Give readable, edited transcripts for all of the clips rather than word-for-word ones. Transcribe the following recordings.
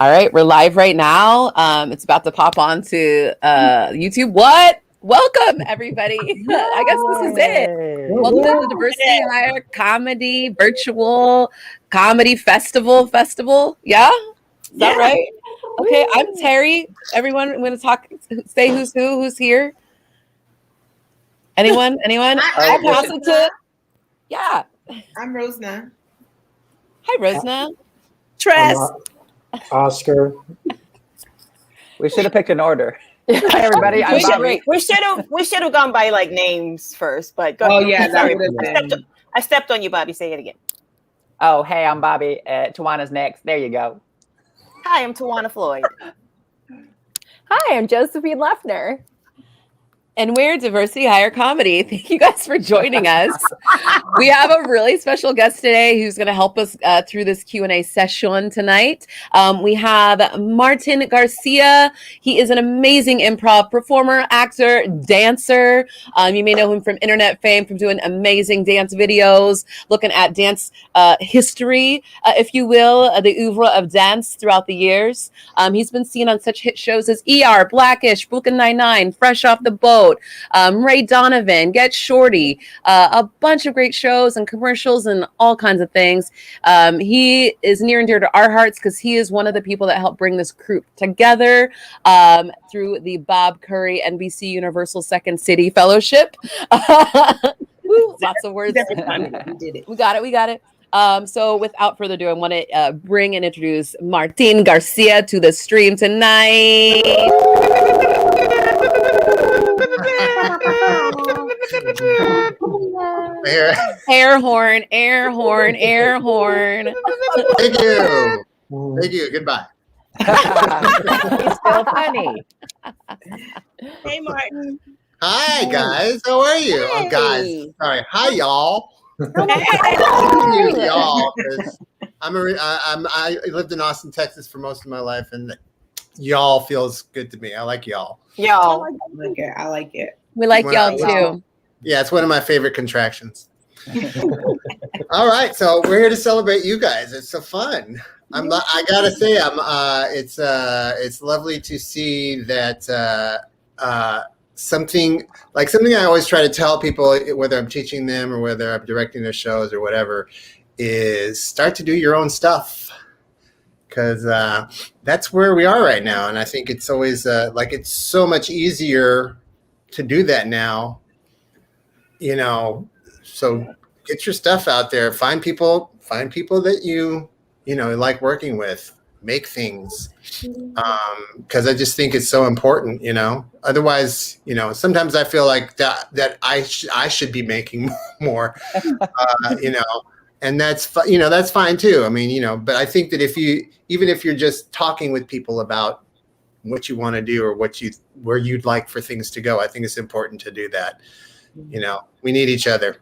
All right, we're live right now. It's about to pop on to YouTube. What? Welcome, everybody. I guess this is it. Welcome to the Diversity Hire Comedy Virtual Comedy Festival. Yeah? Is that right? Okay, I'm Terry. Everyone, I'm going to say who's here. Anyone? I'll pass it to... Yeah. I'm Rosna. Hi, Rosna. Tress. Oscar. We should have picked an order. Hi, everybody. I'm Bobby. We should have gone by like names first, but go Oh ahead. yeah, Sorry, I I stepped on you, Bobby. Say it again. Oh, hey, I'm Bobby. Tawana's next. There you go. Hi, I'm Tawana Floyd. Hi, I'm Josephine Leffner. And we're Diversity Hire Comedy. Thank you guys for joining us. We have a really special guest today who's going to help us through this Q&A session tonight. We have Martin Garcia. He is an amazing improv performer, actor, dancer. You may know him from internet fame, from doing amazing dance videos, looking at dance history, if you will, the oeuvre of dance throughout the years. He's been seen on such hit shows as ER, Blackish, Brooklyn Nine-Nine, Fresh Off the Boat, Ray Donovan, Get Shorty, a bunch of great shows and commercials and all kinds of things. He is near and dear to our hearts because he is one of the people that helped bring this group together through the Bob Curry NBC Universal Second City Fellowship. Woo, lots of words. we did it. We got it. So without further ado, I want to bring and introduce Martin Garcia to the stream tonight. Air horn. Thank you. Goodbye. He's still funny. Hey, Martin. Hi, guys. How are you? Hey. Oh, guys. Sorry. Hi, y'all. Hey. Y'all. 'Cause I lived in Austin, Texas for most of my life, and y'all feels good to me. I like y'all. Y'all. I like it. We like Well, y'all too. Yeah, it's one of my favorite contractions. All right, so we're here to celebrate you guys. It's so fun. I gotta say, it's lovely to see that something I always try to tell people, whether I'm teaching them or whether I'm directing their shows or whatever, is start to do your own stuff, because that's where we are right now. And I think it's always it's so much easier to do that now, so get your stuff out there, find people that you like working with, make things, because I just think it's so important, otherwise, sometimes I feel like that I should be making more, and that's that's fine too. I mean, but I think that even if you're just talking with people about what you want to do or where you'd like for things to go, I think it's important to do that. We need each other.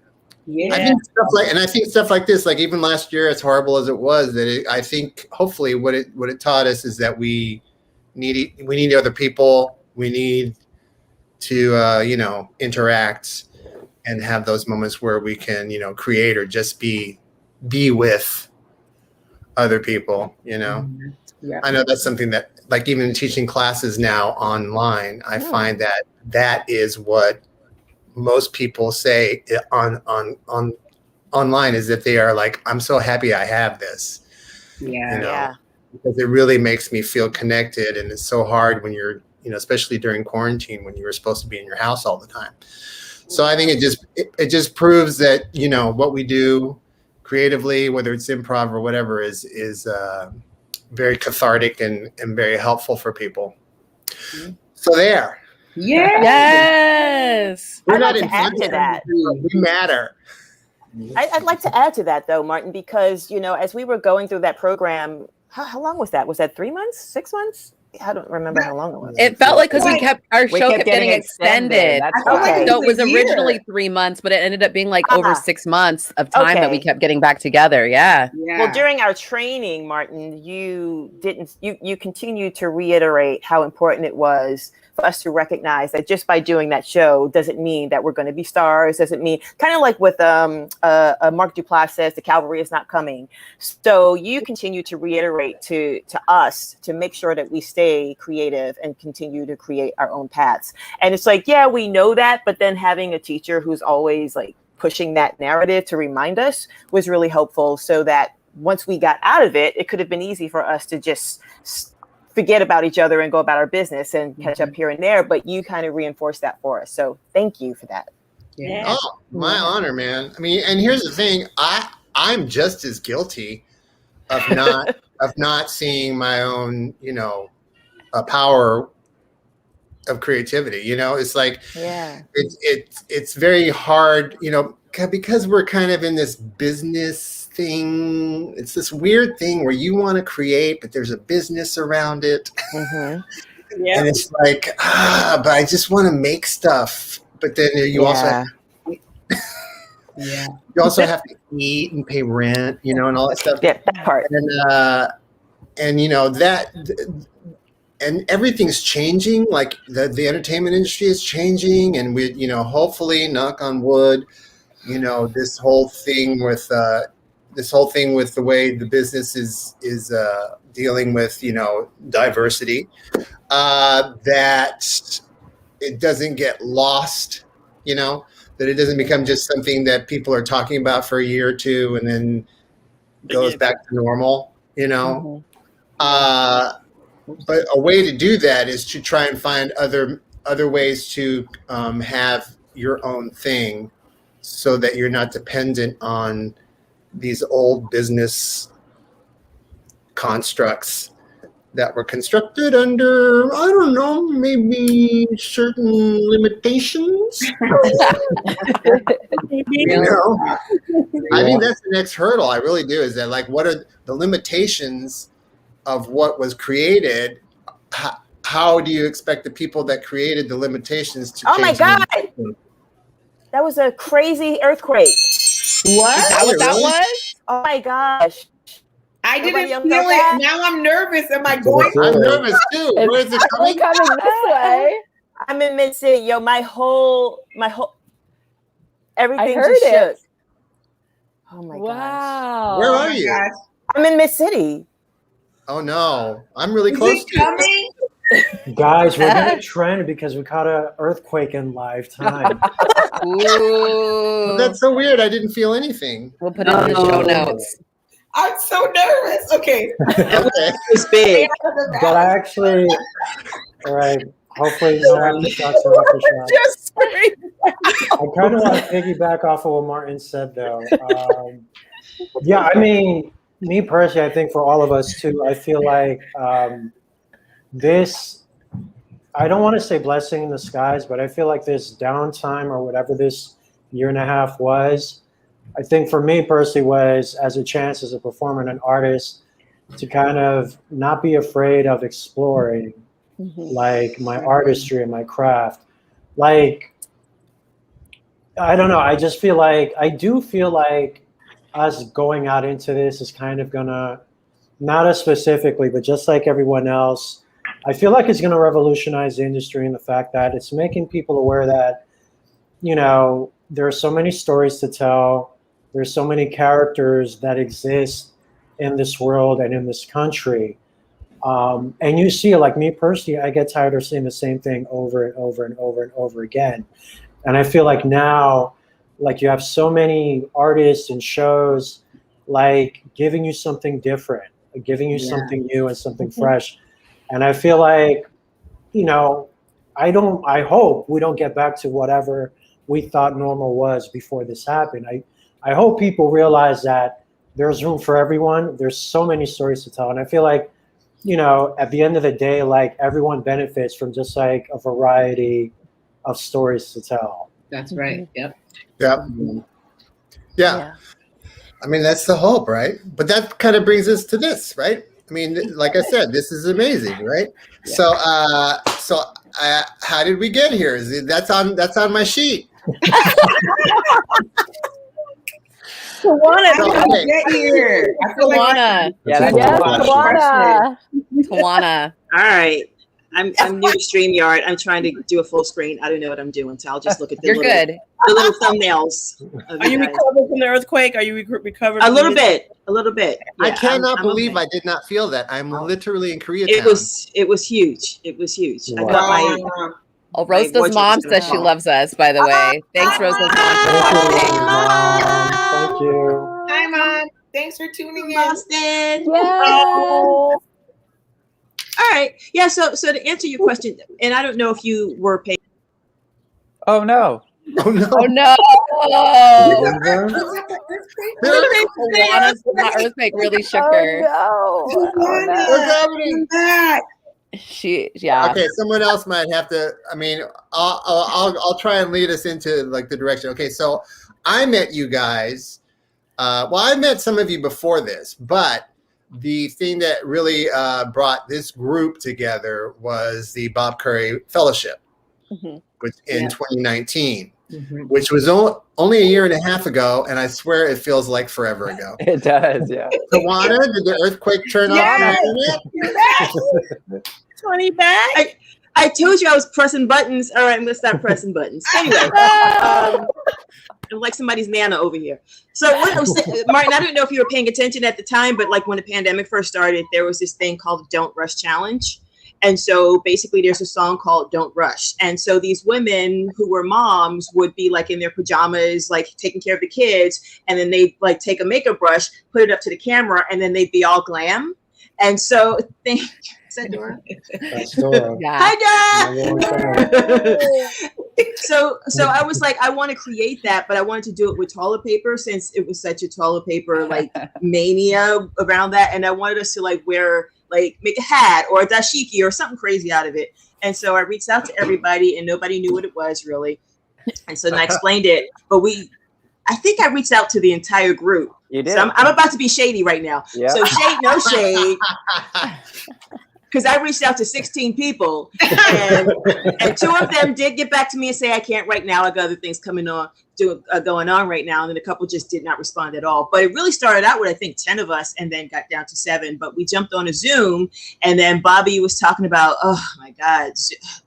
Yeah. I think stuff like this, like even last year, as horrible as it was, I think hopefully what it taught us is that we need other people. We need to interact and have those moments where we can create or just be with other people. Yeah. I know that's something that, like, even teaching classes now online, I find that is what most people say on online, is that they are like, I'm so happy I have this. Yeah. Because it really makes me feel connected, and it's so hard when you're, especially during quarantine when you were supposed to be in your house all the time. So I think it just proves that, what we do creatively, whether it's improv or whatever, is very cathartic and very helpful for people. Mm-hmm. So there. Yeah. Yes. I'd like to add to that. We matter. I'd like to add to that, though, Martin, because, as we were going through that program, how long was that? Was that 3 months, 6 months? I don't remember how long it was. It felt like because Like, our show kept getting extended. That's I felt like why. So it was a year. originally 3 months, but it ended up being like over Ah. 6 months of time that we Okay. kept getting back together. Yeah. Yeah. Well, during our training, Martin, you continued to reiterate how important it was for us to recognize that just by doing that show doesn't mean that we're going to be stars. Doesn't mean, kind of like with Mark Duplass says, the cavalry is not coming. So you continue to reiterate to us to make sure that we stay creative and continue to create our own paths. And it's like, yeah, we know that, but then having a teacher who's always like pushing that narrative to remind us was really helpful, so that once we got out of it, it could have been easy for us to just forget about each other and go about our business and catch up here and there. But you kind of reinforced that for us. So thank you for that. Yeah. Oh, my honor, man. I mean, and here's the thing: I'm just as guilty of not seeing my own, power of creativity. It's like, Yeah. it's very hard, because we're kind of in this business thing. It's this weird thing where you want to create, but there's a business around it. Mm-hmm. Yeah. And it's like, but I just want to make stuff. But then you also have to eat and pay rent, and all that stuff. Yeah, that part. And everything's changing. Like the entertainment industry is changing, and we, hopefully, knock on wood, this whole thing with the way the business is dealing with, diversity, that it doesn't get lost, that it doesn't become just something that people are talking about for a year or two and then goes back to normal, Mm-hmm. But a way to do that is to try and find other ways to have your own thing, so that you're not dependent on these old business constructs that were constructed under, I don't know, maybe certain limitations. I think that's the next hurdle. I really do. Is that, like, what are the limitations of what was created? How do you expect the people that created the limitations to Oh my change them? God. That was a crazy earthquake. What? Is that what that Really? was? Oh my gosh. I Nobody didn't else feel felt that? it. Now I'm nervous. Am I going? I'm nervous too. Where is it We're coming? coming this way. I'm in Mid-City. Yo, my whole everything heard just it. shook. Oh my gosh. Wow. Where Oh are my you? gosh. I'm in Mid-City. Oh no, I'm really Is close it to you. coming? Guys, we're gonna trend because we caught an earthquake in live time. Ooh. That's so weird. I didn't feel anything. We'll put it in the show notes. I'm so nervous. Okay. Okay. It's big. But I actually, all right, hopefully no aftershocks or aftershocks. Just I kind of want to piggyback off of what Martin said, though. Yeah, I mean, me personally, I think for all of us too, I feel like this, I don't want to say blessing in the skies, but I feel like this downtime or whatever this year and a half was, I think for me personally was as a chance as a performer and an artist to kind of not be afraid of exploring like my artistry and my craft. Like, I don't know, I just feel like, I do feel like us going out into this is kind of gonna, not us specifically, but just like everyone else, I feel like it's gonna revolutionize the industry in the fact that it's making people aware that, there are so many stories to tell. There's so many characters that exist in this world and in this country. And you see, like me personally, I get tired of seeing the same thing over and over and over and over again. And I feel like now, like you have so many artists and shows, like giving you something different, giving you something new and something fresh. And I feel like, I hope we don't get back to whatever we thought normal was before this happened. I hope people realize that there's room for everyone. There's so many stories to tell. And I feel like, at the end of the day, like everyone benefits from just like a variety of stories to tell. That's right. Yep. Yeah. I mean, that's the hope, right? But that kind of brings us to this, right? I mean, like I said, this is amazing, right? Yeah. So how did we get here? That's on my sheet. Tawana, So, how did okay. you get here? I feel like Tawana. Yeah, that's Yes, a lot. Tawana. Tawana. All right. I'm new to StreamYard. I'm trying to do a full screen. I don't know what I'm doing, so I'll just look at the You're little, good. the little thumbnails. Of Are you guys. recovered from the earthquake? Are you recovered? A from little the- bit. A little bit. I Yeah, cannot I'm believe okay. I did not feel that. I'm literally in Koreatown. It was huge. It was huge. I got my Oh, My Rosa's wardrobe's mom gonna says she fall. loves us, by the way. Thanks, Rosa's mom, for watching. Thank you. Hi, Mom. Thanks for tuning in. Boston. Yes. All right. Yeah. So to answer your question, and I don't know if you were paying. Oh no. Oh no! Oh no! Tawana, Tawana's earthquake really shook Oh her. no. What's happening? Yeah. Okay, someone else might have to. I mean, I'll try and lead us into like the direction. Okay, so I met you guys. Well, I met some of you before this, but the thing that really brought this group together was the Bob Curry Fellowship, which in 2019, which was only a year and a half ago, and I swear it feels like forever ago. It does, yeah. Tawana, did the earthquake turn off your internet? 20 back. I told you I was pressing buttons. All right, I'm gonna stop pressing buttons. Anyway, I'm like somebody's nana over here. So what I was saying, Martin, I don't know if you were paying attention at the time, but like when the pandemic first started, there was this thing called the Don't Rush Challenge. And so basically there's a song called Don't Rush. And so these women who were moms would be like in their pajamas, like taking care of the kids. And then they'd like take a makeup brush, put it up to the camera, and then they'd be all glam. And so is that Dora? That's Dora. Yeah. Hi, My Dad. little fan. So I was like, I want to create that, but I wanted to do it with toilet paper since it was such a toilet paper like mania around that. And I wanted us to like make a hat or a dashiki or something crazy out of it. And so I reached out to everybody and nobody knew what it was really. And so then I explained it, but I think I reached out to the entire group. You did. So I'm about to be shady right now. Yeah. So shade, no shade. Because I reached out to 16 people, and 2 of them did get back to me and say, I can't right now. I got other things going on right now. And then a couple just did not respond at all. But it really started out with, I think, 10 of us and then got down to 7. But we jumped on a Zoom, and then Bobby was talking about, oh, my God,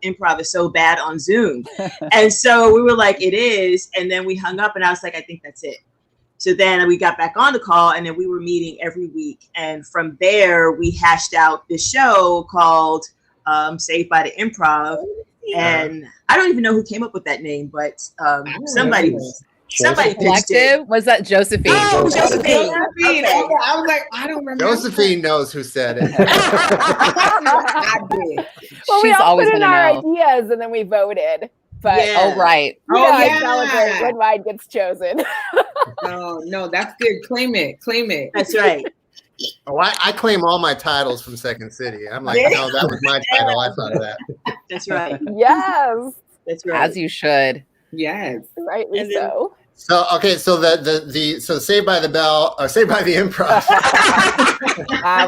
improv is so bad on Zoom. And so we were like, it is. And then we hung up, and I was like, I think that's it. So then we got back on the call, and then we were meeting every week. And from there, we hashed out this show called Saved by the Improv. And I don't even know who came up with that name, but somebody pitched it. Collective? Was that Josephine? Oh, Josephine. Okay. I was like, I don't remember. Josephine knows who said it. I did. Well, we She's all always put in gonna our know. ideas and then we voted. But Yeah. Oh, right. you know, Oh, I yeah. celebrate when mine gets chosen. No, that's good. Claim it. Claim it. That's right. Oh, I claim all my titles from Second City. I'm like, no, that was my title. I thought of that. That's right. Yes. That's right. As you should. Yes. Rightly And then- so. So okay, so so Saved by the Bell or Saved by the Improv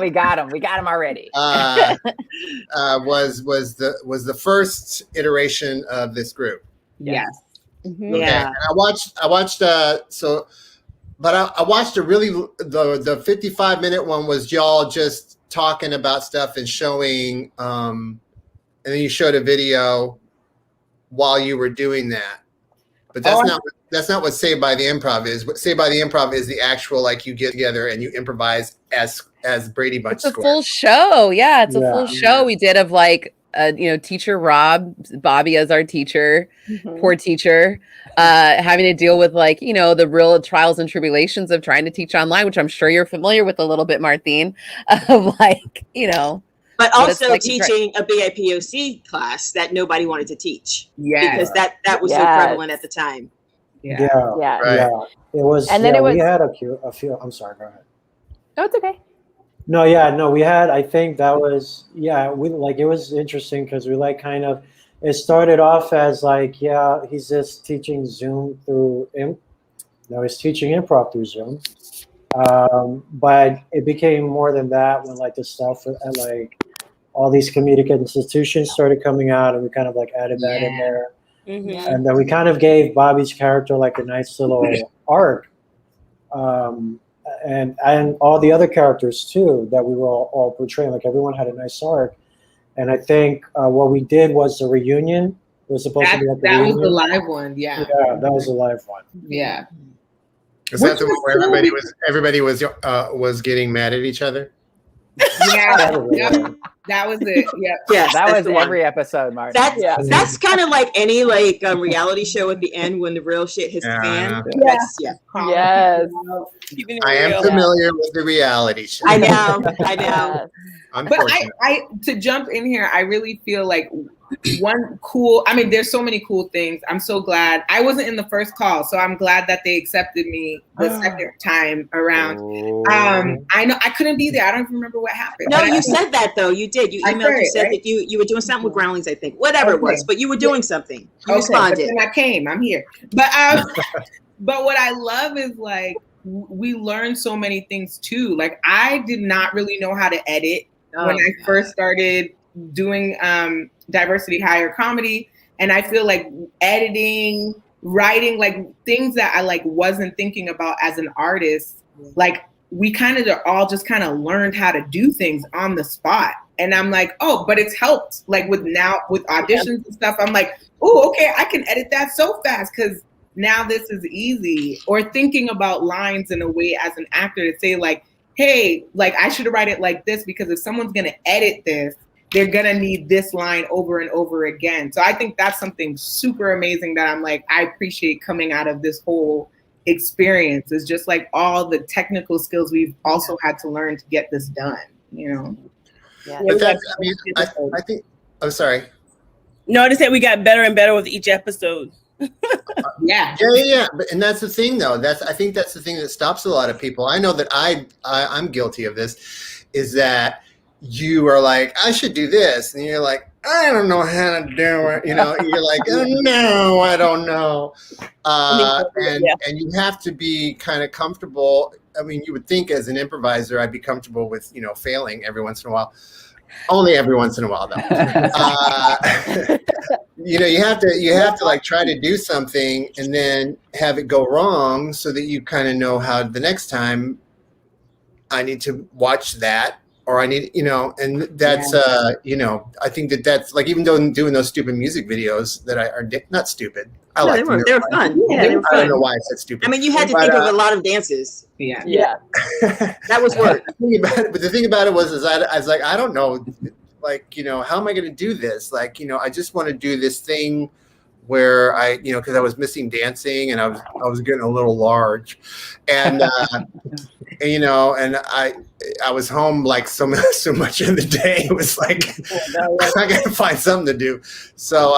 We got him. We got him already. was the first iteration of this group. Yes. Mhm. Okay. Yeah. And I watched I watched a really the 55-minute one was y'all just talking about stuff and showing and then you showed a video while you were doing that. But that's not what Saved by the Improv is. What Saved by the Improv is the actual, like, you get together and you improvise as Brady Bunch It's a Square. full show. Yeah, it's a Yeah. full show we did of like teacher Rob, Bobby as our teacher, poor teacher, having to deal with like, the real trials and tribulations of trying to teach online, which I'm sure you're familiar with a little bit, Martine, of like, But But it's also like you try- teaching a BIPOC class that nobody wanted to teach Yes. because that was so Yes. prevalent at the time. Yeah. Yeah. Yeah. Right. Yeah. It was. And then yeah, it was- we had a few. I'm sorry. Go ahead. Oh, it's okay. No, we had, I think that was, it was interesting because we it started off as like, he's just teaching Zoom through, no, he's teaching improv through Zoom. But it became more than that when like the stuff at like all these comedic institutions started coming out, and we kind of like added that in there. And then we kind of gave Bobby's character like a nice little arc, and all the other characters too that we were all portraying. Like everyone had a nice arc, and I think what we did was the reunion. It was supposed to be like the that was reunion. the live one. Yeah. Yeah, that was the live one. Yeah. Is that the one where everybody was getting mad at each other? Yeah. Yep. That was it. Yeah. Yes, That that's was the one. every episode, Mark. That's kind of like any like reality show at the end when the real shit hits the fan. That's, Yes. I am familiar with the reality show. I know. But I to jump in here, I really feel like one cool, I mean, there's so many cool things. I'm so glad I wasn't in the first call, so I'm glad that they accepted me the second time around. I know I couldn't be there. I don't even remember what happened. No, you said that though. You did. You emailed. You said that you were doing something with Groundlings, I think. Whatever it was, but you were doing something. You responded. But then I came. I'm here. But but what I love is like we learned so many things too. Like I did not really know how to edit when I first started doing diversity hire comedy, and I feel like editing, writing, like things that I like wasn't thinking about as an artist, like we kind of all just kind of learned how to do things on the spot. And I'm like, oh, but it's helped like with auditions and stuff. I'm like, oh, okay, I can edit that so fast because now this is easy. Or thinking about lines in a way as an actor to say like, hey, like I should write it like this because if someone's gonna edit this, they're gonna need this line over and over again. So I think that's something super amazing that I'm like, I appreciate coming out of this whole experience is just like all the technical skills we've also had to learn to get this done, you know? But that's, I mean, I think, I'm sorry. No, I just said we got better and better with each episode. Yeah. And that's the thing, though. I think that's the thing that stops a lot of people. I know that I'm guilty of this. Is that you are like, I should do this, and you're like, I don't know how to do it. You know, you're like, oh, no, I don't know. And you have to be kind of comfortable. I mean, you would think as an improviser, I'd be comfortable with failing every once in a while. Only every once in a while, though. You have to like try to do something and then have it go wrong so that you kind of know how the next time I need to watch that, or I need, and that's, I think that's like, even though doing those stupid music videos that are not stupid. I like them. They were fun. Yeah, they were fun. I don't know why I said stupid. I mean, you had to think of a lot of dances. Yeah. That was work. But the thing about it was I was like, I don't know, like, how am I going to do this? Like, I just want to do this thing where I, because I was missing dancing and I was getting a little large, and and I was home like so much of the day. It was like I got to find something to do. So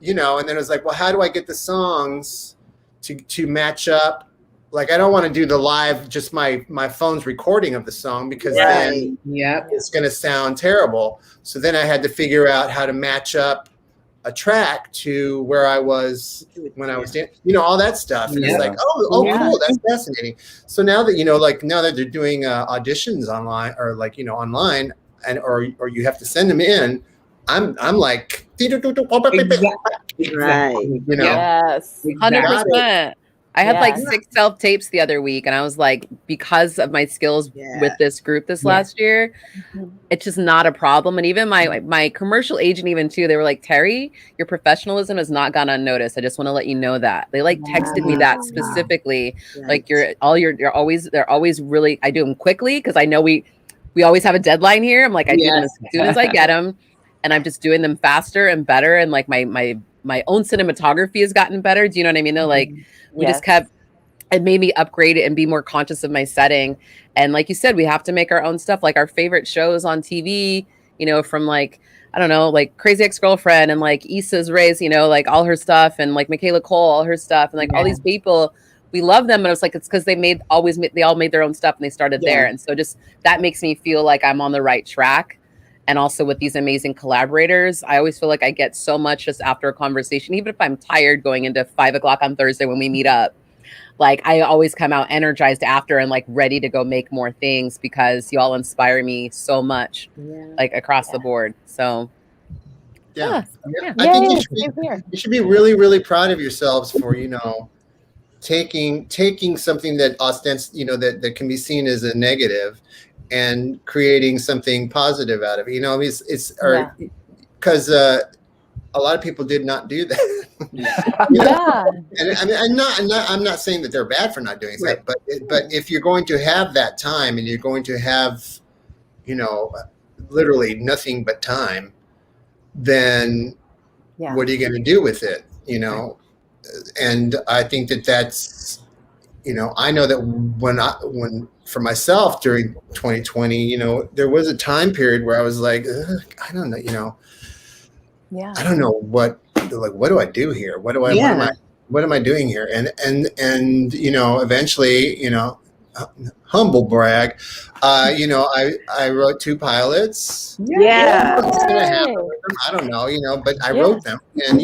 and then it was like, well, how do I get the songs to match up? Like, I don't want to do the live, just my phone's recording of the song, because then it's going to sound terrible. So then I had to figure out how to match up a track to where I was when I was dancing, all that stuff. And it's like, cool, that's fascinating. So now that, now that they're doing auditions online, or like, online, and or you have to send them in, I'm like, right. Yes, 100%. I had like 6 self-tapes the other week, and I was like, because of my skills with this group last year, it's just not a problem. And even my commercial agent, even too, they were like, Terry, your professionalism has not gone unnoticed. I just want to let you know that. They like texted me that specifically. Like they're always really, I do them quickly because I know we always have a deadline here. I'm like, I do them as soon as I get them, and I'm just doing them faster and better. And like my own cinematography has gotten better. Do you know what I mean? They're like, we just kept, it made me upgrade it and be more conscious of my setting. And like you said, we have to make our own stuff, like our favorite shows on TV, from like, I don't know, like Crazy Ex-Girlfriend and like Issa's Race, like all her stuff, and like Michaela Cole, all her stuff, and like all these people, we love them. And it's like, it's because they all made their own stuff and they started there. And so just that makes me feel like I'm on the right track. And also with these amazing collaborators, I always feel like I get so much just after a conversation, even if I'm tired going into 5 o'clock on Thursday when we meet up. like I always come out energized after and like ready to go make more things because y'all inspire me so much, like across the board. So Yeah. yeah. I think Yay, you same here. should be really, really proud of yourselves for, taking something that that can be seen as a negative and creating something positive out of it. Because a lot of people did not do that. Yeah. And I mean, I'm not saying that they're bad for not doing that, but if you're going to have that time and you're going to have, literally nothing but time, then what are you going to do with it? And I think that's, I know that when for myself during 2020, there was a time period where I was like, I don't know, I don't know what do I do here? What am I doing here? And eventually, humble brag, I wrote 2 pilots. Yeah. What's gonna happen with them? I don't know, but I wrote them and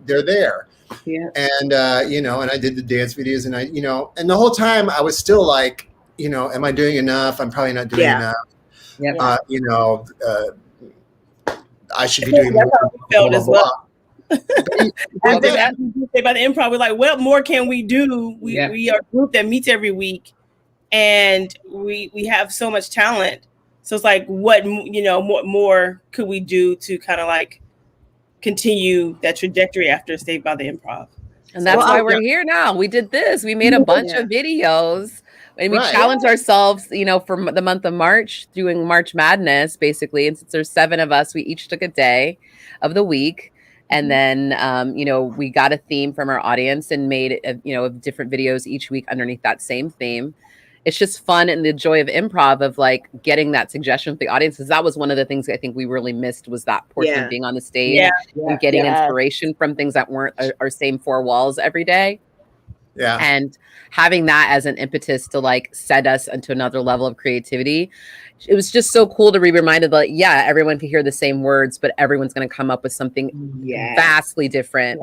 they're there. Yeah. And and I did the dance videos and and the whole time I was still like, am I doing enough? I'm probably not doing enough. Yeah. I should be doing more. Felt as well. Well, After we say about the improv, we're like, what more can we do? We are a group that meets every week, and we have so much talent. So it's like, what more could we do to kind of like continue that trajectory after Saved by the Improv? And that's why we're here now. We did this. We made a bunch of videos. And we challenged ourselves, for the month of March, doing March Madness, basically. And since there's 7 of us, we each took a day of the week. And then, we got a theme from our audience and made, different videos each week underneath that same theme. It's just fun and the joy of improv of like getting that suggestion with the audience. Because that was one of the things I think we really missed was that portion of being on the stage and getting inspiration from things that weren't our same 4 walls every day. Yeah. And having that as an impetus to like set us into another level of creativity. It was just so cool to be reminded that, everyone can hear the same words, but everyone's going to come up with something vastly different,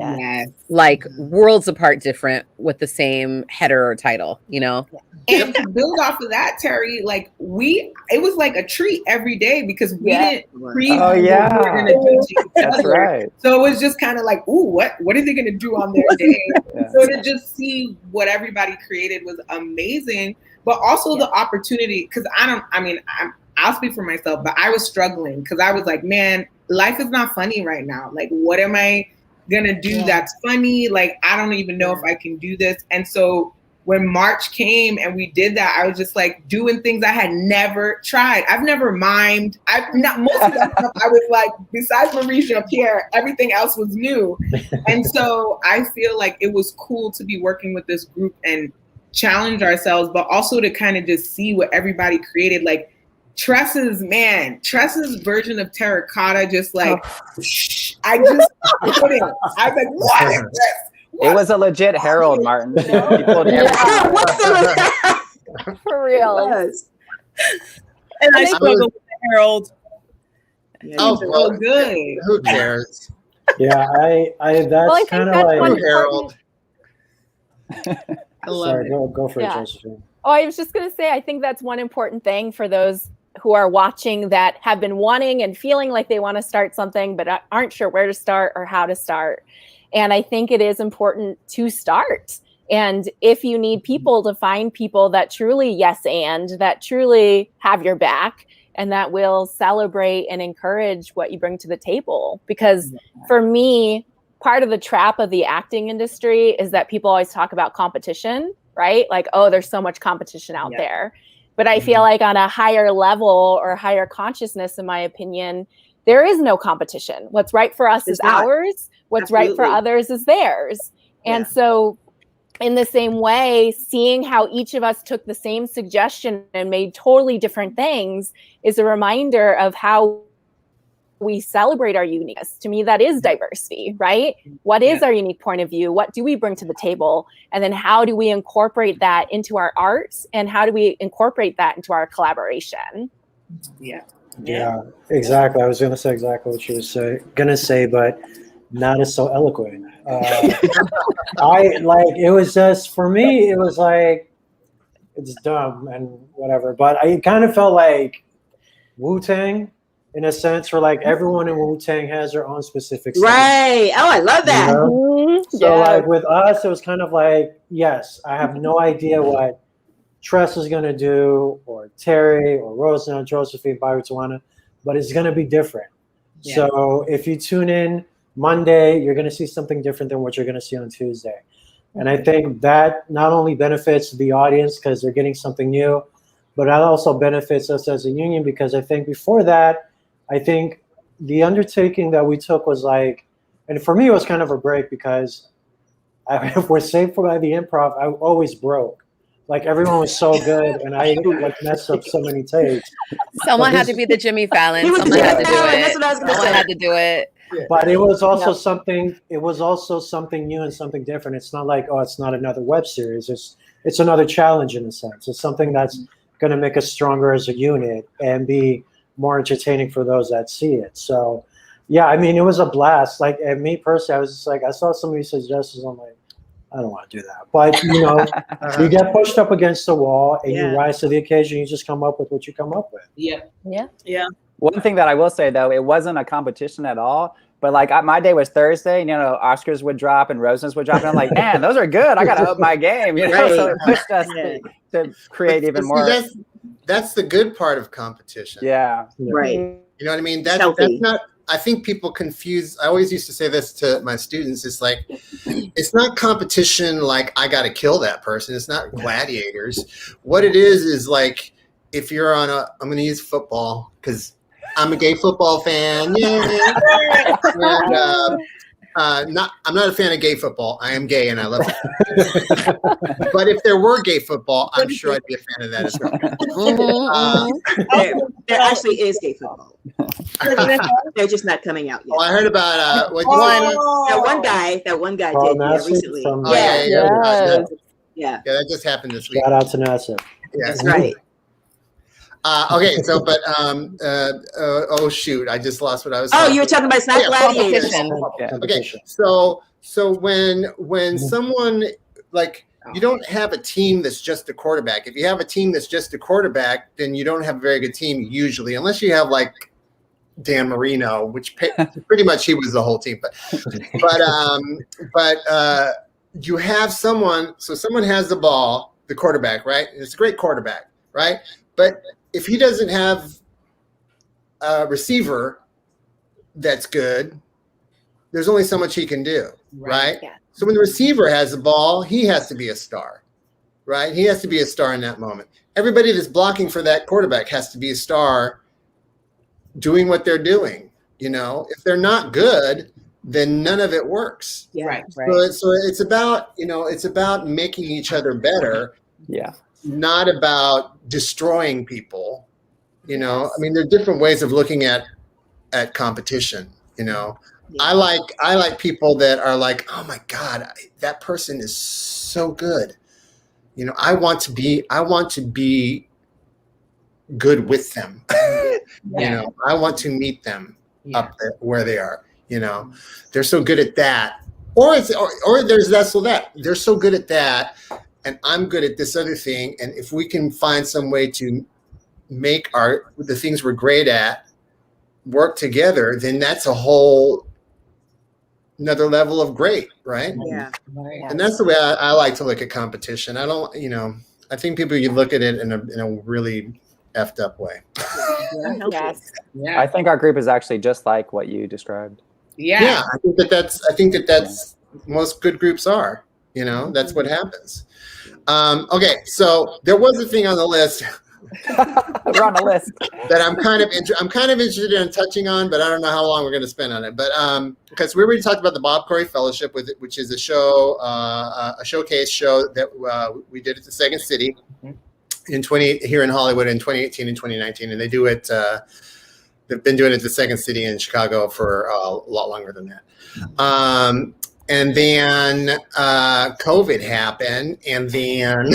like worlds apart different with the same header or title, And to build off of that, Terry, like it was like a treat every day because we didn't preview what we were going to do to each That's other. right. So it was just kind of like, ooh, what are they going to do on their day? So to just see what everybody created was amazing. But also the opportunity, because I'll speak for myself, but I was struggling because I was like, man, life is not funny right now. Like, what am I going to do that's funny? Like, I don't even know if I can do this. And so when March came and we did that, I was just like doing things I had never tried. I've never mimed. Most of that stuff I was like, besides Marie Jean-Pierre, everything else was new. And so I feel like it was cool to be working with this group and challenge ourselves, but also to kind of just see what everybody created. Like Tress's version of terracotta, just like, I just couldn't. I was like, what is this? It was a legit Herald, Martin. People For real. And I struggled with the Herald. Well, good. Who cares? Yeah, that's kind of like Herald. Sorry, go for it, Josephine. Oh, I was just going to say, I think that's one important thing for those who are watching that have been wanting and feeling like they want to start something, but aren't sure where to start or how to start. And I think it is important to start. And if you need people, to find people that truly that truly have your back and that will celebrate and encourage what you bring to the table. Because for me, part of the trap of the acting industry is that people always talk about competition, right? Like, oh, there's so much competition out there. But I feel like on a higher level or higher consciousness, in my opinion, there is no competition. What's right for us is ours. What's right for others is theirs. And so in the same way, seeing how each of us took the same suggestion and made totally different things is a reminder of how we celebrate our uniqueness. To me, that is diversity, right? What is our unique point of view? What do we bring to the table? And then how do we incorporate that into our art? And how do we incorporate that into our collaboration? Yeah, exactly. I was going to say exactly what you were going to say, but not as so eloquent. I like, it was just, for me, it was like, it's dumb and whatever, but I kind of felt like Wu-Tang in a sense, where like everyone in Wu-Tang has their own specific style. Right. Oh, I love that. You know? Mhm. So Yeah. like with us, it was kind of like, yes, I have no idea what Tress is gonna do, or Terry, or Rosa, or Josephine, Botswana, but it's gonna be different. Yeah. So if you tune in Monday, you're gonna see something different than what you're gonna see on Tuesday. And I think that not only benefits the audience because they're getting something new, but that also benefits us as a union, because I think before that, I think the undertaking that we took was like, and for me, it was kind of a break, because if we're saved by the improv, I always broke. Like everyone was so good, and I like messed up so many takes. Someone But had to be the Jimmy Fallon. He was Someone Jimmy had to do Fallon, it. that's what I was gonna Someone say. had to do it. But it was also something. It was also something new and something different. It's not like, oh, it's not another web series. It's another challenge in a sense. It's something that's going to make us stronger as a unit and be more entertaining for those that see it. So, yeah, I mean, it was a blast. Like, and me personally, I was just like, I saw some of these suggestions. I'm like, I don't want to do that. But you know, you get pushed up against the wall and you rise to the occasion. You just come up with what you come up with. Yeah. Yeah. One thing that I will say though, it wasn't a competition at all. But like my day was Thursday, and, you know, Oscars would drop and Rosen's would drop, and I'm like, man, those are good. I got to up my game, you know. Right. So it pushed us to create But even see, more. That's the good part of competition. Yeah. Right. You know what I mean? That's Healthy. not. I think people confuse. I always used to say this to my students. It's like, it's not competition like I got to kill that person. It's not gladiators. What it is like, if you're on a, I'm going to use football because I'm a gay football fan. Yeah. And, I'm not a fan of gay football. I am gay and I love it. But if there were gay football, I'm sure I'd be a fan of that as well. There actually is gay football. They're just not coming out yet. Oh, I heard about That one guy Paul did Nassif recently. from- Yeah, Yeah, that just happened this week. Shout out to NASA. Yeah. that's right. Okay, so but oh shoot, I just lost what I was. Oh, you were talking about it's not gladiators. Competition. Okay, so when someone, like, you don't have a team that's just a quarterback. If you have a team that's just a quarterback, then you don't have a very good team usually, unless you have like Dan Marino, which pretty much he was the whole team. But you have someone. So someone has the ball, the quarterback, right? And it's a great quarterback, right? But if he doesn't have a receiver that's good, there's only so much he can do, right? Yeah. So when the receiver has the ball, he has to be a star, right? He has to be a star in that moment. Everybody that's blocking for that quarterback has to be a star doing what they're doing. You know, if they're not good, then none of it works. Yeah. Right. So it's about, you know, it's about making each other better. Yeah. Not about destroying people. You know, I mean, there are different ways of looking at competition. You know, I like people that are like, oh my God, that person is so good. You know, I want to be good with them. You know, I want to meet them up there where they are. You know, they're so good at that, or there's that. They're so good at that, and I'm good at this other thing. And if we can find some way to make the things we're great at work together, then that's a whole another level of great, right? Yeah. And that's the way I like to look at competition. I don't, you know, I think people, you look at it in a really effed up way. Yes. Yeah. I I think our group is actually just like what you described. Yeah. I think that's most good groups are, you know, that's what happens. Okay. So there was a thing on the list We're on the list. that I'm kind of interested in touching on, but I don't know how long we're going to spend on it. But because we already talked about the Bob Corey Fellowship, which is a show, a showcase show that we did at the Second City here in Hollywood in 2018 and 2019, and they do it. They've been doing it at the Second City in Chicago for a lot longer than that. And then COVID happened, and then.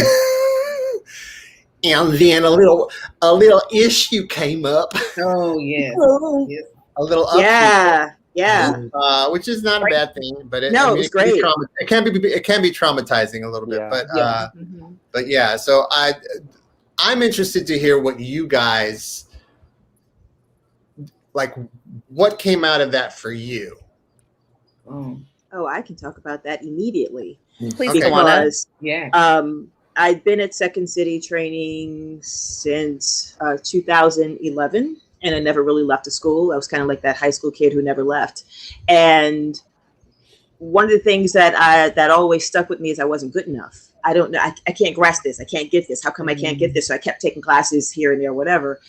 And then a little issue came up. Oh yeah. A little upheaval. Yeah. Yeah. Which is not a bad thing, but it was great. It can be traumatizing a little bit, but yeah. So I'm interested to hear what you guys like. What came out of that for you? Oh, I can talk about that immediately. Please, Tawana. Yeah. I'd been at Second City training since 2011, and I never really left the school. I was kind of like that high school kid who never left. And one of the things that always stuck with me is I wasn't good enough. I don't know. I can't grasp this. I can't get this. How come I can't get this? So I kept taking classes here and there, whatever.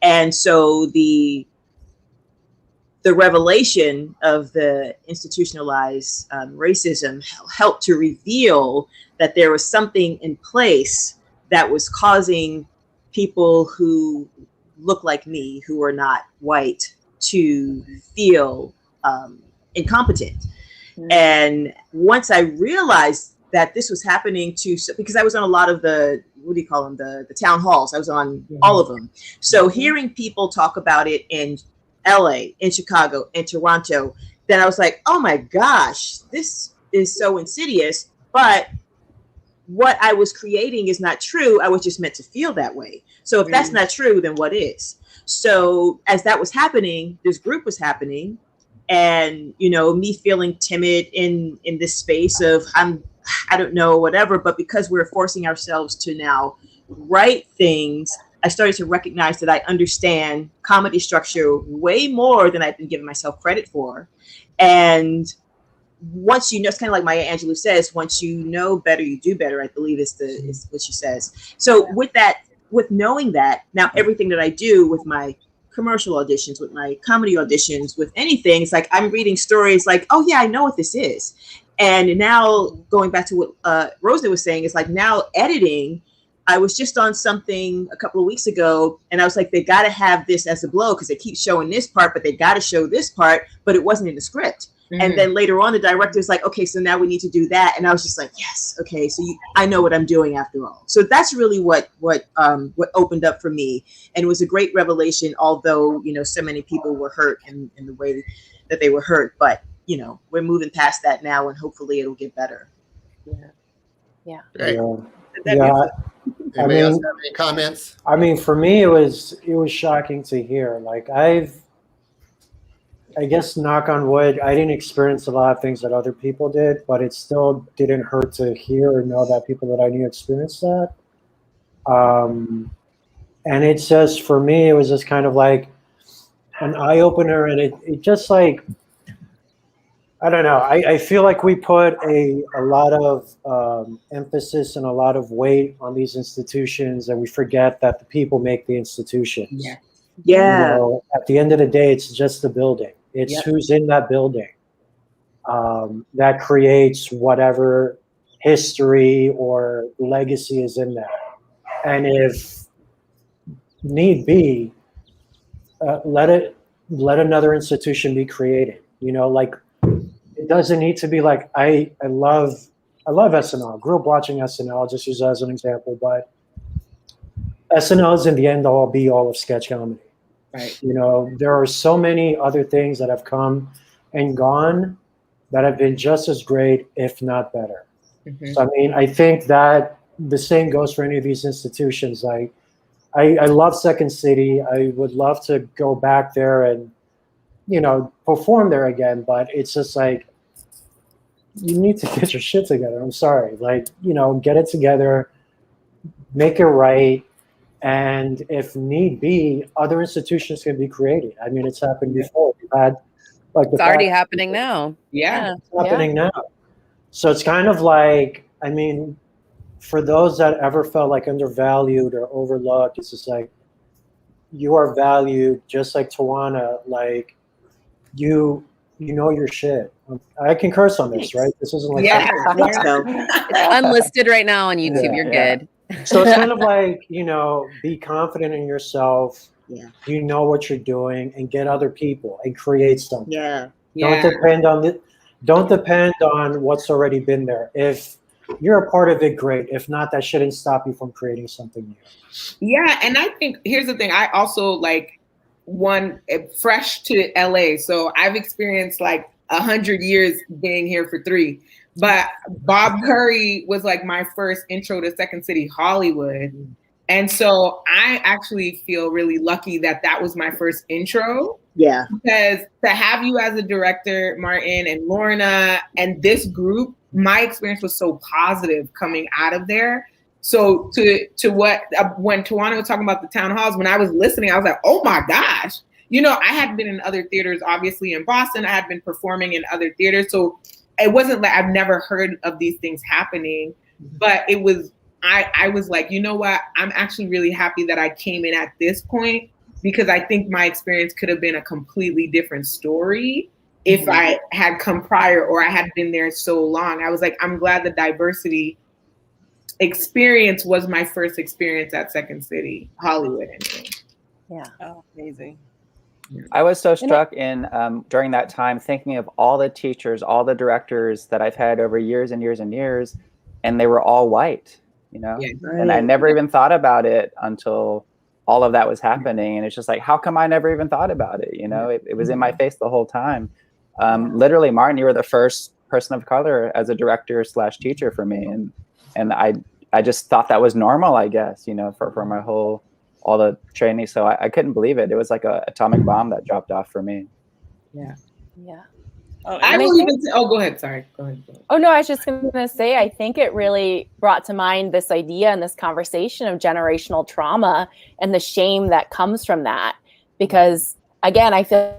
And so the revelation of the institutionalized racism helped to reveal that there was something in place that was causing people who look like me, who are not white, to feel incompetent. And once I realized that this was happening because I was on a lot of the, what do you call them? The town halls. I was on all of them. So hearing people talk about it in LA, in Chicago, in Toronto, then I was like, oh my gosh, this is so insidious. But what I was creating is not true. I was just meant to feel that way. So if that's not true, then what is? So as that was happening, this group was happening, and me feeling timid in this space of I don't know, whatever, but because we're forcing ourselves to now write things, I started to recognize that I understand comedy structure way more than I've been giving myself credit for. And once it's kind of like Maya Angelou says, once you know better, you do better, I believe is what she says. So with knowing that, now everything that I do with my commercial auditions, with my comedy auditions, with anything, it's like I'm reading stories like, oh yeah, I know what this is. And now going back to what Rosa was saying, is like now editing, I was just on something a couple of weeks ago, and I was like, they got to have this as a blow because they keep showing this part, but they got to show this part, but it wasn't in the script. And then later on, the director's like, okay, so now we need to do that. And I was just like, yes, okay, so I know what I'm doing after all. So that's really what opened up for me. And it was a great revelation, although, so many people were hurt in the way that they were hurt. But, we're moving past that now, and hopefully it'll get better. Yeah. Great. Yeah. Anybody else have any comments? I mean, for me, it was shocking to hear. Like I guess, knock on wood, I didn't experience a lot of things that other people did, but it still didn't hurt to hear or know that people that I knew experienced that. And it's just, for me, it was just kind of like an eye opener, and it just like, I don't know. I feel like we put a lot of emphasis and a lot of weight on these institutions, and we forget that the people make the institutions. Yeah. At the end of the day, it's just the building. It's who's in that building that creates whatever history or legacy is in there. And if need be, let another institution be created. Like, it doesn't need to be like, I love SNL. I grew up watching SNL. I'll just use that as an example, but SNL is in the end all be all of sketch comedy. Right. There are so many other things that have come and gone that have been just as great, if not better. So, I mean, I think that the same goes for any of these institutions. I love Second City. I would love to go back there and, perform there again, but it's just like, you need to get your shit together. I'm sorry. Like, get it together, make it right. And if need be, other institutions can be created. I mean, it's happened before. We've had it's already happening now. Yeah. It's happening now. So it's kind of like, I mean, for those that ever felt like undervalued or overlooked, it's just like, you are valued just like Tawana. Like, you know your shit. I can curse on this, right? This isn't like it's unlisted right now on YouTube. You're good. So it's kind of like, be confident in yourself. Yeah. You know what you're doing, and get other people and create something. Yeah. Don't depend on what's already been there. If you're a part of it, great. If not, that shouldn't stop you from creating something new. Yeah, and I think here's the thing. I also fresh to LA. So I've experienced like 100 years being here for 3. But Bob Curry was like my first intro to Second City Hollywood. And so I actually feel really lucky that that was my first intro. Yeah. Because to have you as a director, Martin and Lorna, and this group, my experience was so positive coming out of there. So to what, when Tawana was talking about the town halls, when I was listening, I was like, oh my gosh. You know, I had been in other theaters, obviously in Boston. I had been performing in other theaters. So it wasn't like I've never heard of these things happening, but it was, I was like, you know what? I'm actually really happy that I came in at this point, because I think my experience could have been a completely different story if I had come prior or I had been there so long. I was like, I'm glad the diversity experience was my first experience at Second City Hollywood. Anyway. Yeah. Oh, amazing. I was so struck in during that time thinking of all the teachers, all the directors that I've had over years and years and years, and they were all white, you know? Yeah, right. And I never even thought about it until all of that was happening. And it's just like, how come I never even thought about it? You know, it was in my face the whole time. Literally, Martin, you were the first person of color as a director / teacher for me. And I just thought that was normal, I guess, you know, for my whole, all the training. So I couldn't believe it. It was like an atomic bomb that dropped off for me. Yeah. Yeah. Oh, I will even say, go ahead. Sorry. Go ahead. Oh, no, I was just going to say, I think it really brought to mind this idea and this conversation of generational trauma and the shame that comes from that. Because, again, I feel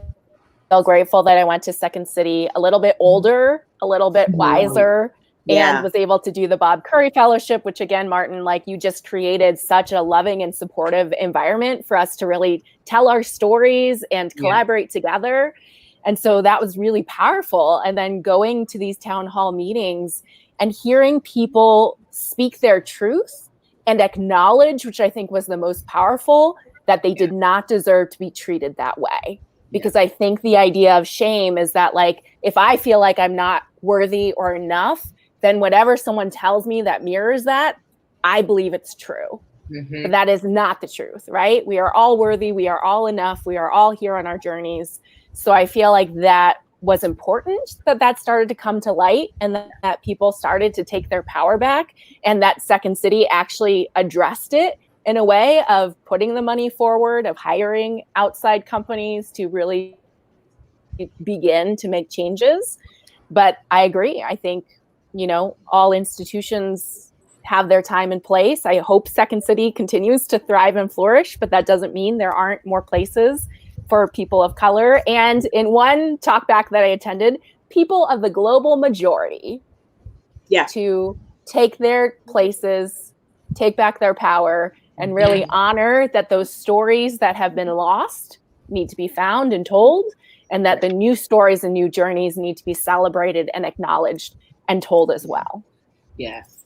grateful that I went to Second City a little bit older, a little bit wiser, and was able to do the Bob Curry Fellowship, which, again, Martin, like, you just created such a loving and supportive environment for us to really tell our stories and collaborate together. And so that was really powerful. And then going to these town hall meetings and hearing people speak their truth and acknowledge, which I think was the most powerful, that they did not deserve to be treated that way. Because I think the idea of shame is that, like, if I feel like I'm not worthy or enough, then whatever someone tells me that mirrors that, I believe it's true. But that is not the truth, right? We are all worthy. We are all enough. We are all here on our journeys. So I feel like that was important, that started to come to light, and that people started to take their power back, and that Second City actually addressed it in a way of putting the money forward, of hiring outside companies to really begin to make changes. But I agree. I think, you know, all institutions have their time and place. I hope Second City continues to thrive and flourish, but that doesn't mean there aren't more places for people of color. And in one talkback that I attended, people of the global majority to take their places, take back their power, and really honor that those stories that have been lost need to be found and told, and that the new stories and new journeys need to be celebrated and acknowledged and told as well. Yes.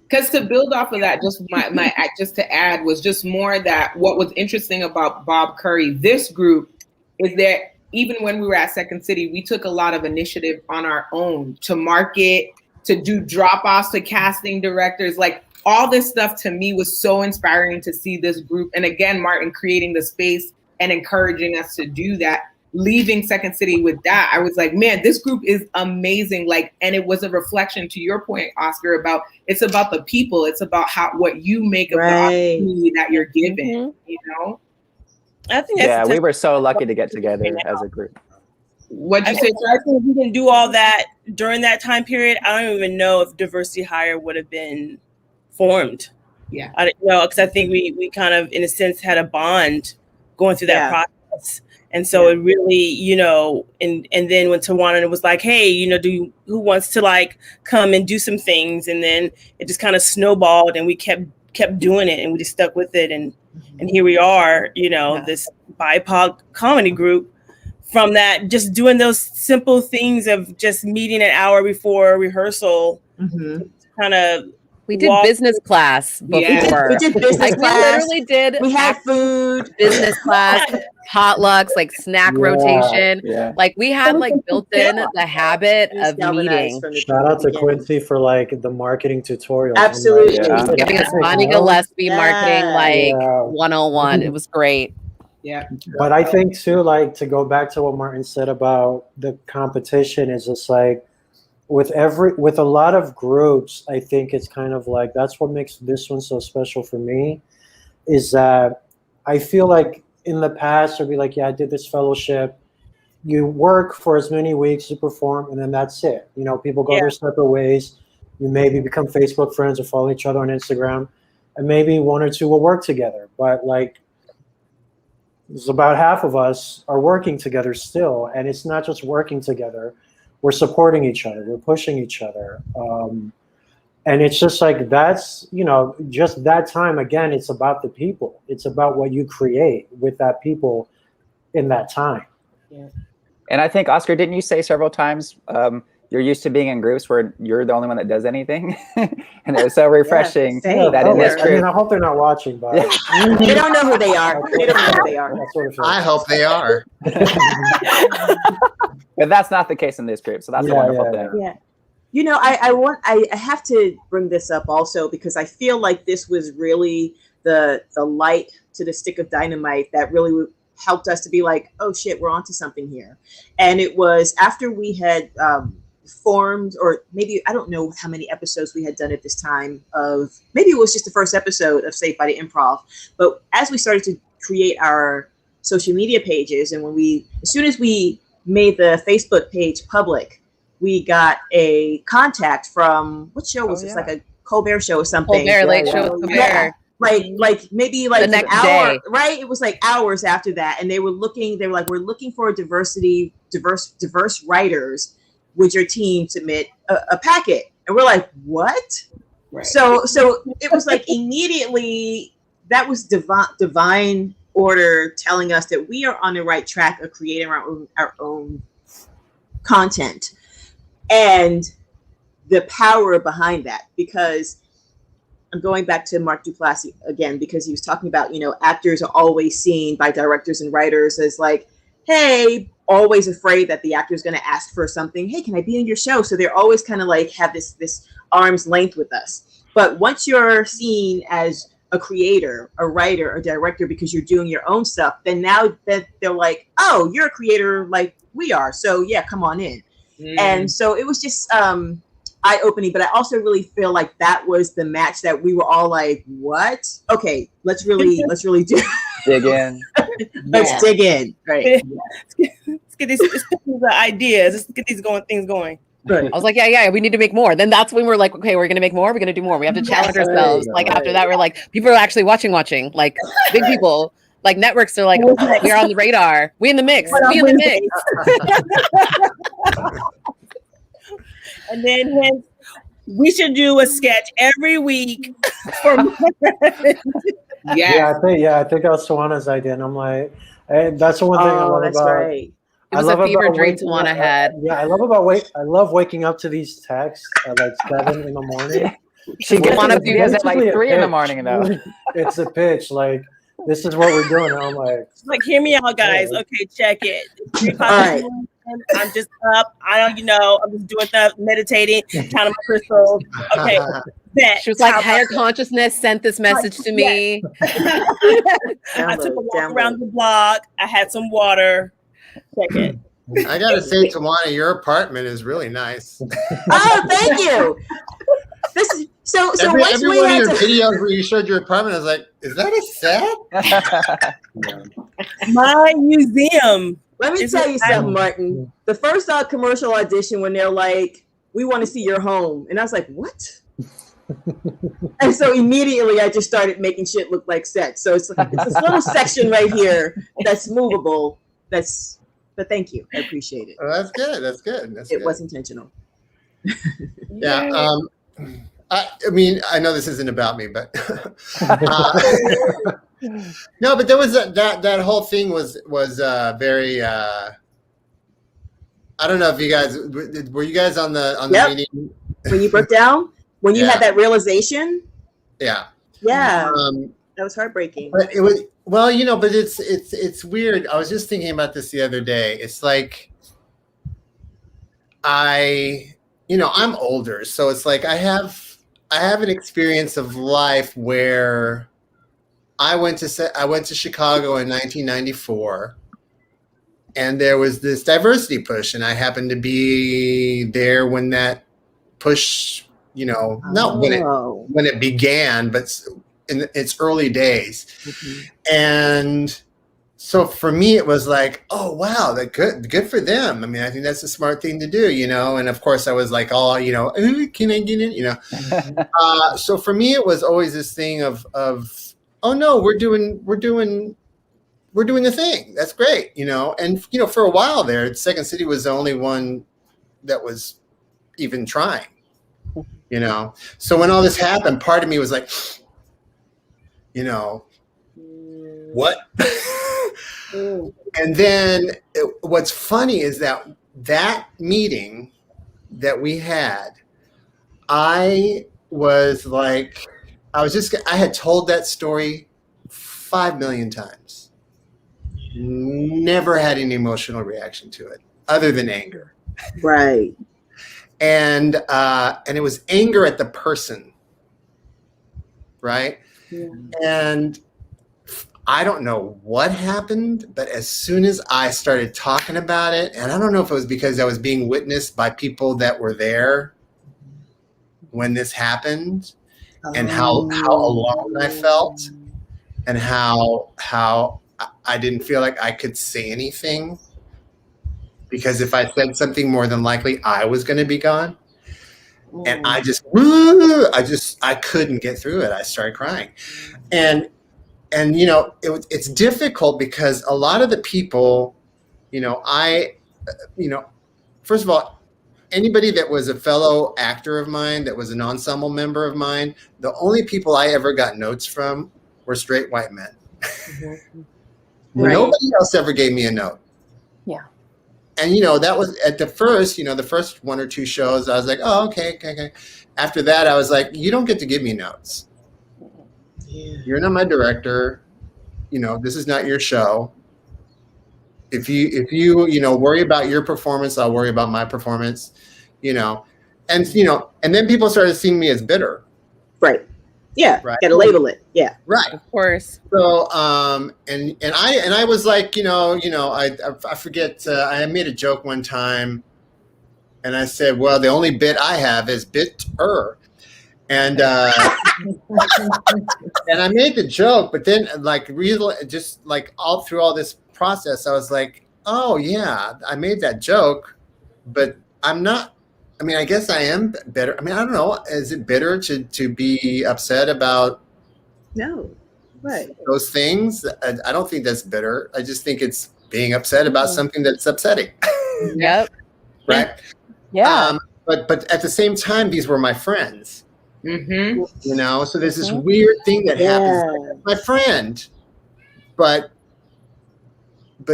Because to build off of that, just my just to add was just more that what was interesting about Bob Curry, this group, is that even when we were at Second City, we took a lot of initiative on our own to market, to do drop-offs to casting directors. Like, all this stuff to me was so inspiring to see this group. And again, Martin creating the space and encouraging us to do that. Leaving Second City with that, I was like, man, this group is amazing. Like, and it was a reflection to your point, Oscar, about it's about the people. It's about what you make of the opportunity that you're given, you know? I think we were so lucky to get together as a group. What'd you say? I think if we didn't do all that during that time period, I don't even know if Diversity Hire would have been formed. Yeah. I don't know, because I think we kind of, in a sense, had a bond going through that process. And so it really, you know, and then when Tawana was like, hey, you know, who wants to like come and do some things? And then it just kind of snowballed, and we kept doing it, and we just stuck with it. And here we are, you know, this BIPOC comedy group, from that, just doing those simple things of just meeting an hour before rehearsal, kind of. We did business class before. We did business class. We literally did. We had food. Business class, potlucks, like snack rotation. Yeah. Like, we had like built in the habit of meeting. Shout out to Quincy for like the marketing tutorial. Absolutely. Giving us Bonnie Gillespie marketing 101. It was great. Yeah. But I think too, like, to go back to what Martin said about the competition, is just like with a lot of groups, I think it's kind of like that's what makes this one so special for me, is that I feel like in the past it'd be like, yeah, I did this fellowship. You work for as many weeks, you perform, and then that's it. You know, people go their separate ways. You maybe become Facebook friends or follow each other on Instagram, and maybe one or two will work together. But like, there's about half of us are working together still, and it's not just working together. We're supporting each other. We're pushing each other. And it's just like, that's, you know, just that time, again, it's about the people. It's about what you create with that people in that time. Yeah. And I think, Oscar, didn't you say several times you're used to being in groups where you're the only one that does anything? And it was so refreshing that in this group. I mean, I hope they're not watching, but they don't know who they are. They don't know who they are. I hope they are. But that's not the case in this group, so that's a wonderful thing. Yeah. You know, I have to bring this up also because I feel like this was really the light to the stick of dynamite that really helped us to be like, oh shit, we're onto something here. And it was after we had formed, or maybe I don't know how many episodes we had done at this time of, maybe it was just the first episode of Saved by the Improv. But as we started to create our social media pages, and as soon as we made the Facebook page public, we got a contact from, what show was this? Like a Colbert show or something. Colbert, Late Show with Colbert. Yeah. Like maybe like the next an hour, day. right? It was like hours after that. And they were like, we're looking for diverse writers. Would your team submit a packet? And we're like, what? Right. So it was like immediately that was divine order telling us that we are on the right track of creating our own content. And the power behind that, because I'm going back to Mark Duplass again, because he was talking about, you know, actors are always seen by directors and writers as like, hey, always afraid that the actor is going to ask for something. Hey, can I be in your show? So they're always kind of like have this arm's length with us. But once you're seen as a creator, a writer, a director, because you're doing your own stuff, then now that they're like, oh, you're a creator like we are. So yeah, come on in. And so it was just eye-opening, but I also really feel like that was the match that we were all like, what? Okay, let's really do dig in. Let's dig in. Right. Let's get these ideas. Let's get these things going. Right. I was like, yeah, we need to make more. Then that's when we're like, okay, we're gonna make more. We're gonna do more. We have to challenge ourselves. Like after that, we're like, people are actually watching. Like big people, like networks are like, we're on the radar. We in the mix. We in the mix. And then we should do a sketch every week. I think that was Tawana's idea, and I'm like, hey, that's the one thing I love about. Right. It was a fever dream Tawana had. Yeah, I love waking up to these texts at like 7 in the morning. She gets one of these at like 3 in the morning though. It's a pitch, like this is what we're doing. And I'm like, hear me out, guys. Okay, check it. All right. I'm just up. I'm just doing stuff, meditating, counting my crystals. Okay. She was like, higher consciousness sent this message to me. I took a walk around the block. I had some water. Check it. I gotta say, Tawana, your apartment is really nice. Oh, thank you. So every once one we of had your videos where you showed your apartment, I was like, is that a set? My museum. Let me tell you something, Martin. The first commercial audition, when they're like, we want to see your home. And I was like, what? And so immediately I just started making shit look like sets. So it's this little section right here that's movable. But thank you. I appreciate it. Oh, that's good. That's good. It was intentional. Yeah. I mean, I know this isn't about me, but no, but there was that whole thing was very. I don't know if you guys were you guys on the meeting when you broke down, when you had that realization. Yeah. Yeah. That was heartbreaking. But it was but it's weird. I was just thinking about this the other day. It's like I'm older, so it's like I have an experience of life where I went to Chicago in 1994, and there was this diversity push, and I happened to be there when that push, not when it began, but in its early days. Mm-hmm. And so for me, it was like, oh wow, that good for them. I mean, I think that's a smart thing to do, And of course, I was like, oh, can I get in? So for me, it was always this thing of oh no, we're doing the thing. That's great, And for a while there, Second City was the only one that was even trying, So when all this happened, part of me was like, what? And then what's funny is that meeting that we had, I had told that story 5 million times. Never had any emotional reaction to it other than anger. Right. And it was anger at the person. Right. Yeah. And I don't know what happened, but as soon as I started talking about it, and I don't know if it was because I was being witnessed by people that were there when this happened, and how alone I felt, and how I didn't feel like I could say anything, because if I said something, more than likely I was going to be gone. And I couldn't get through it. I started crying. And it's difficult because a lot of the people, first of all, anybody that was a fellow actor of mine, that was an ensemble member of mine, the only people I ever got notes from were straight white men. Mm-hmm. Right. Nobody else ever gave me a note. Yeah. And, that was at the first 1 or 2 shows, I was like, oh, okay. After that, I was like, you don't get to give me notes. Yeah. You're not my director. This is not your show. If you worry about your performance, I'll worry about my performance, and then people started seeing me as bitter. Right. Yeah. Right. Gotta label it. Yeah. Right. Of course. So, and I was like, I forget, I made a joke one time, and I said, well, the only bit I have is bitter. And and I made the joke, but then just all through all this process, I was like, oh yeah, I made that joke, but I'm not. I mean, I guess I am bitter. I mean, I don't know. Is it bitter to be upset about? No, right. Those things? I don't think that's bitter. I just think it's being upset about something that's upsetting. Yep. Right. Yeah. But at the same time, these were my friends. Mm-hmm. So there's this weird thing that happens. Like, my friend, but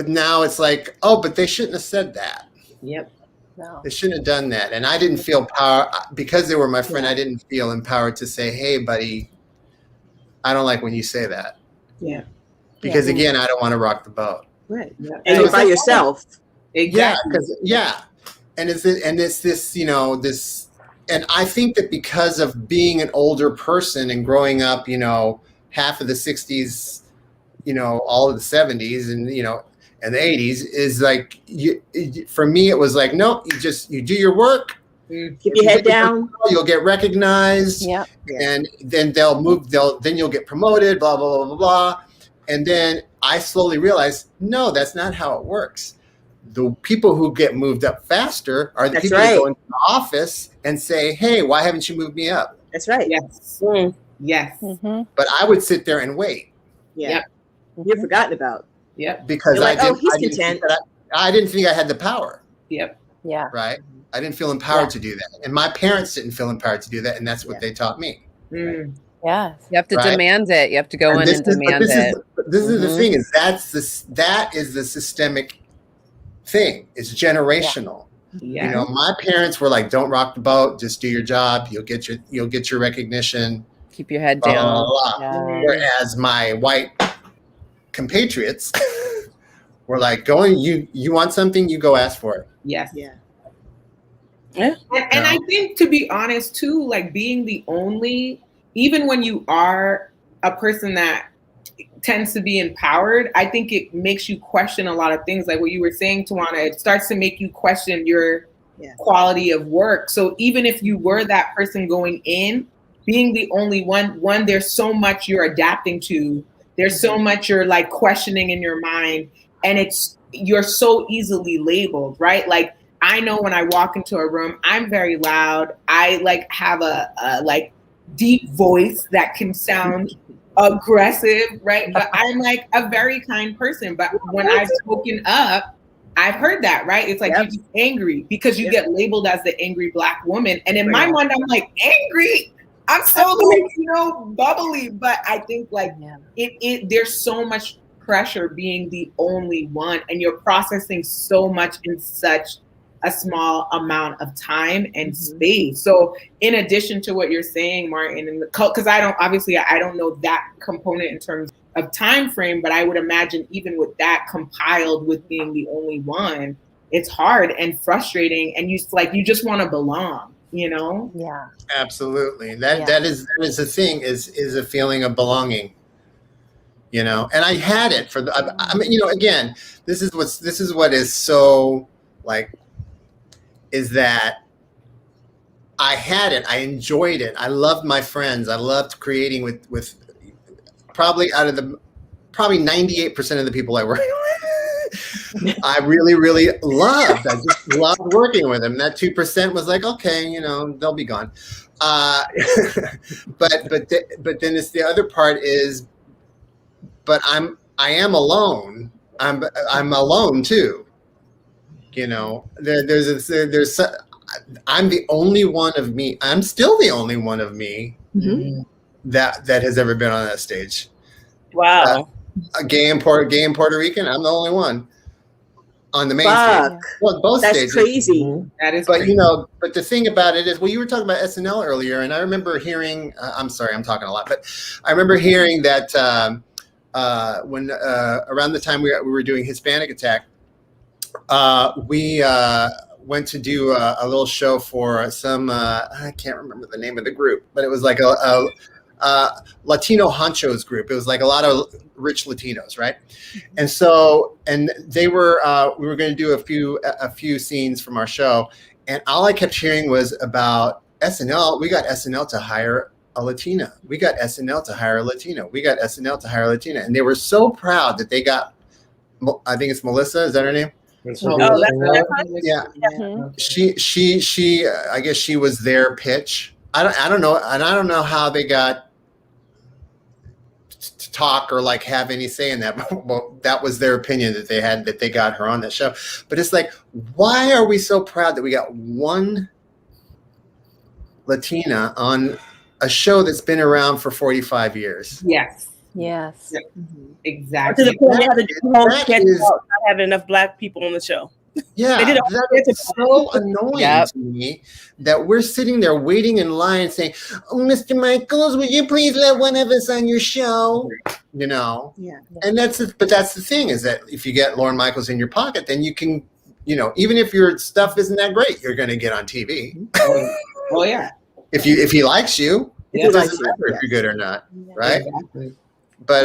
now it's like, oh, but they shouldn't have said that. Yep. No. They shouldn't have done that. And I didn't feel power because they were my friend. I didn't feel empowered to say, hey, buddy, I don't like when you say that. Yeah. Because again, I don't want to rock the boat. Right. Yeah. And you're by yourself. Exactly. And it's this, this. And I think that because of being an older person and growing up, half of the 60s, all of the 70s and, and the 80s is like, for me, it was like, no, you do your work. Keep your head down. You'll get recognized. Yeah. And then then you'll get promoted, blah, blah, blah, blah, blah. And then I slowly realized, no, that's not how it works. The people who get moved up faster are the people who go into the office and say, hey, why haven't you moved me up? That's right. Yes. Yes. Mm-hmm. But I would sit there and wait. Yeah. Yep. You're forgotten about. Yep. Because I didn't think I had the power. Yep. Yeah. Right. I didn't feel empowered to do that. And my parents didn't feel empowered to do that. And that's what they taught me. Mm. Yeah. You have to demand it. You have to go in and demand it. This is the thing, is that is the systemic thing. It's generational. Yeah. My parents were like, don't rock the boat, just do your job. You'll get your recognition. Keep your head down. Blah, blah, blah. Yeah. Whereas my white compatriots were like, you want something, you go ask for it. Yes. Yeah. Yeah. And I think, to be honest too, like being the only, even when you are a person that tends to be empowered, I think it makes you question a lot of things, like what you were saying, Tawana. It starts to make you question your quality of work. So even if you were that person going in, being the only one, there's so much you're adapting to. There's so much you're like questioning in your mind, and you're so easily labeled, right? Like, I know when I walk into a room, I'm very loud. I like have a like deep voice that can sound aggressive, right? But I'm like a very kind person. But when I've spoken up, I've heard that, right? It's like you're just angry because you get labeled as the angry Black woman. And in my mind, I'm like, angry? I'm so like, bubbly. But I think like there's so much pressure being the only one, and you're processing so much in such a small amount of time and space. So in addition to what you're saying, Martin, because I don't know that component in terms of time frame, but I would imagine even with that combined with being the only one, it's hard and frustrating, and you just want to belong, Yeah, absolutely. That is the thing, is a feeling of belonging, and I had it I mean, again, this is what is so like, is that I had it. I enjoyed it. I loved my friends. I loved creating with probably 98% of the people I work with. I really, really loved. I just loved working with them. That 2% was like, okay, they'll be gone. But then it's the other part is, but I am alone. I'm alone too. There's I'm the only one of me. I'm still the only one of me that has ever been on that stage. Wow. A gay and Puerto Rican. I'm the only one on the main stage. Well, both That's stages. crazy. That is, but crazy. But the thing about it is, well, you were talking about SNL earlier, and I remember hearing. I'm sorry, I'm talking a lot, but I remember hearing that when around the time we were doing Hispanic Attack. We went to do a little show for some, I can't remember the name of the group, but it was like a Latino honchos group. It was like a lot of rich Latinos, right? And so, and they were, we were going to do a few scenes from our show, and all I kept hearing was about SNL. We got SNL to hire a Latina. We got SNL to hire a Latino. We got SNL to hire a Latina. And they were so proud that they got, I think it's Melissa, is that her name? Yeah. She I guess she was their pitch. I don't know, and I don't know how they got to talk or like have any say in that. Well, that was their opinion that they got her on that show. But it's like, why are we so proud that we got one Latina on a show that's been around for 45 years? Yes. Yes. Exactly. To the point where not having enough Black people on the show. Yeah, that's so annoying to me that we're sitting there waiting in line saying, "Oh, Mr. Michaels, would you please let one of us on your show?" Yeah. And that's the thing, is that if you get Lorne Michaels in your pocket, then you can, even if your stuff isn't that great, you're going to get on TV. Oh yeah. If he likes you, it doesn't matter if you're good or not, right? Exactly. But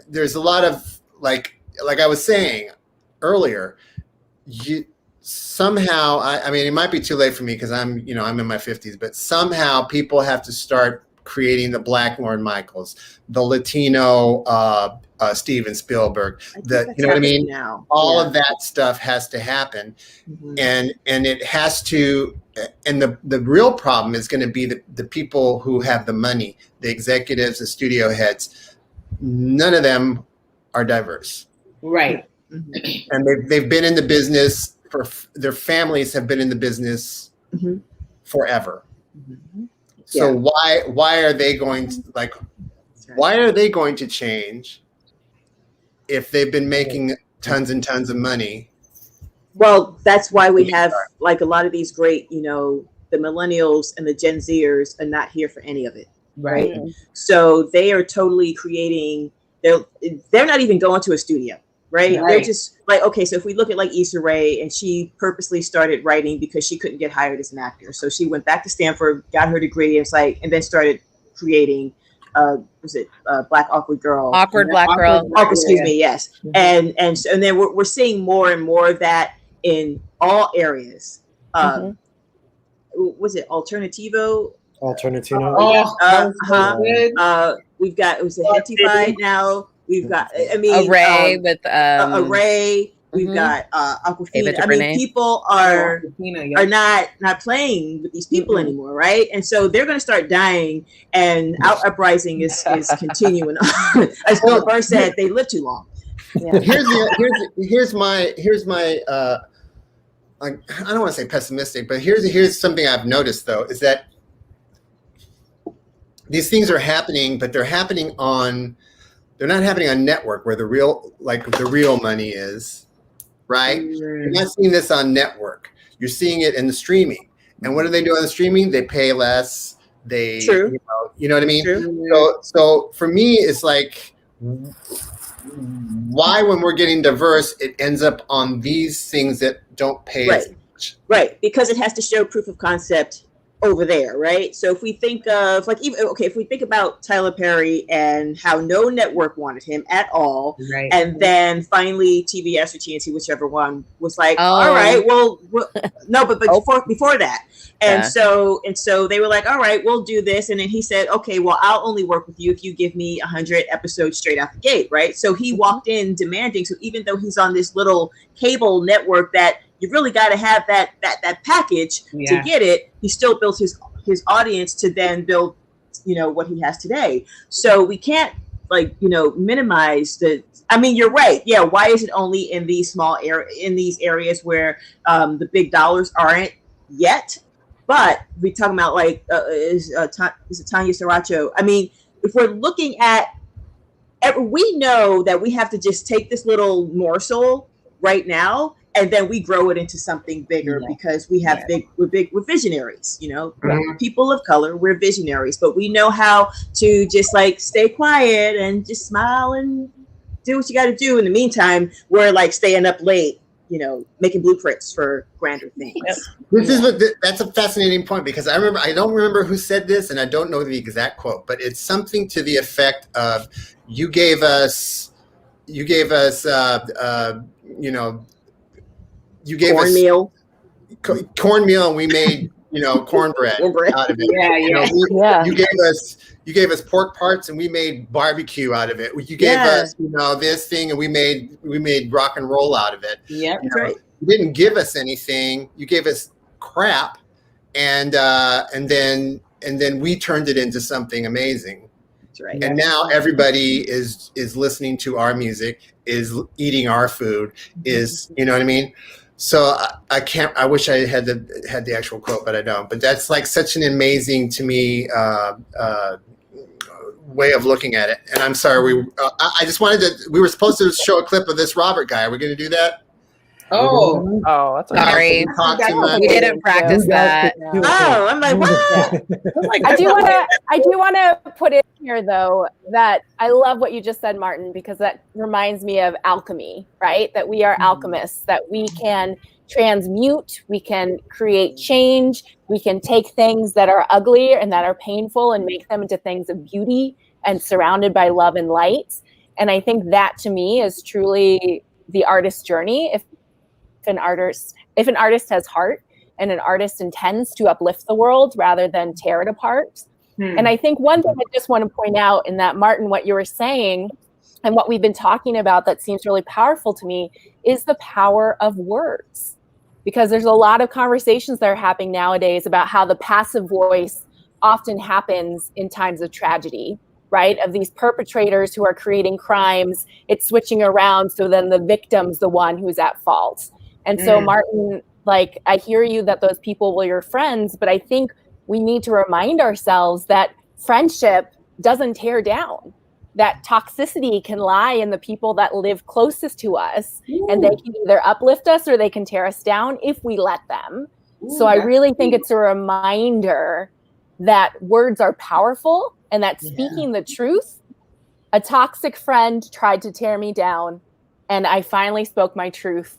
there's a lot of like I was saying earlier, somehow I mean, it might be too late for me because I'm in my 50s, but somehow people have to start creating the Black Lorne Michaels, the Latino Steven Spielberg, you know what I mean? Now. All of that stuff has to happen, and it has to. And the real problem is going to be the people who have the money, the executives, the studio heads. None of them are diverse, right? And they've been in the business their families have been in the business forever. So why are they going to why are they going to change if they've been making tons and tons of money? Well, that's why we have like a lot of these great, the millennials and the Gen Zers are not here for any of it. Right. So they are totally creating, they're not even going to a studio. Right. They're just like, okay, so if we look at like Issa Rae, and she purposely started writing because she couldn't get hired as an actor. So she went back to Stanford, got her degree, and then started creating was it Black Awkward Girl? Awkward Black Girl. Excuse me, yes. And then we're seeing more and more of that in all areas. Was it Alternativo? We've got, it was a Hentified now. We've got, I mean, Array with Array. We've got Aquafina. I mean, people are not playing with these people anymore, right? And so they're going to start dying, and our uprising is continuing on. As Bill Burr said, they live too long. Yeah. Here's my I don't want to say pessimistic, but here's something I've noticed though, is that these things are happening, but they're not happening on network where the real money is, right? You're not seeing this on network. You're seeing it in the streaming. And what do they do on the streaming? They pay less. You know what I mean? So for me, it's like, why, when we're getting diverse, it ends up on these things that don't pay as much. Right, because it has to show proof of concept over there, right? So if we think of if we think about Tyler Perry and how no network wanted him at all, right, and then finally TBS or TNT, whichever one, was like, all right, well no, but before that, and so they were like, all right, we'll do this, and then he said, okay, well, I'll only work with you if you give me 100 episodes straight out the gate, right? So he walked in demanding. So even though he's on this little cable network that you really got to have that package to get it, he still built his audience to then build, what he has today. So we can't minimize I mean, you're right. Yeah. Why is it only in these these areas where the big dollars aren't yet? But we talking about is it Tanya Sriracha? I mean, if we're looking at, we know that we have to just take this little morsel right now, and then we grow it into something bigger because we have we're visionaries, people of color, we're visionaries, but we know how to just stay quiet and just smile and do what you got to do. In the meantime, we're staying up late, making blueprints for grander things. That's a fascinating point, because I don't remember who said this, and I don't know the exact quote, but it's something to the effect of, you gave us cornmeal, and we made cornbread out of it. You gave us pork parts, and we made barbecue out of it. You gave us this thing, and we made rock and roll out of it. Yeah, right. You didn't give us anything. You gave us crap, and then we turned it into something amazing. That's right. And now everybody is listening to our music, is eating our food, is, you know what I mean? So I wish I had the actual quote, but I don't. But that's such an amazing, to me, way of looking at it. And I'm sorry, I just we were supposed to show a clip of this Robert guy. Are we going to do that? Oh, that's okay. Sorry. We didn't practice that. Oh, I'm like, what? I do want to put in here, though, that I love what you just said, Martin, because that reminds me of alchemy, right? That we are alchemists, that we can transmute, we can create change, we can take things that are ugly and that are painful and make them into things of beauty and surrounded by love and light. And I think that, to me, is truly the artist's journey. If an artist has heart, and an artist intends to uplift the world rather than tear it apart. And I think one thing I just want to point out in that, Martin, what you were saying and what we've been talking about that seems really powerful to me is the power of words. Because there's a lot of conversations that are happening nowadays about how the passive voice often happens in times of tragedy, right? Of these perpetrators who are creating crimes, it's switching around, so then the victim's the one who's at fault. And so, Martin, I hear you that those people were your friends, but I think we need to remind ourselves that friendship doesn't tear down, that toxicity can lie in the people that live closest to us, and they can either uplift us or they can tear us down if we let them. So I really think it's a reminder that words are powerful, and that speaking the truth, a toxic friend tried to tear me down, and I finally spoke my truth.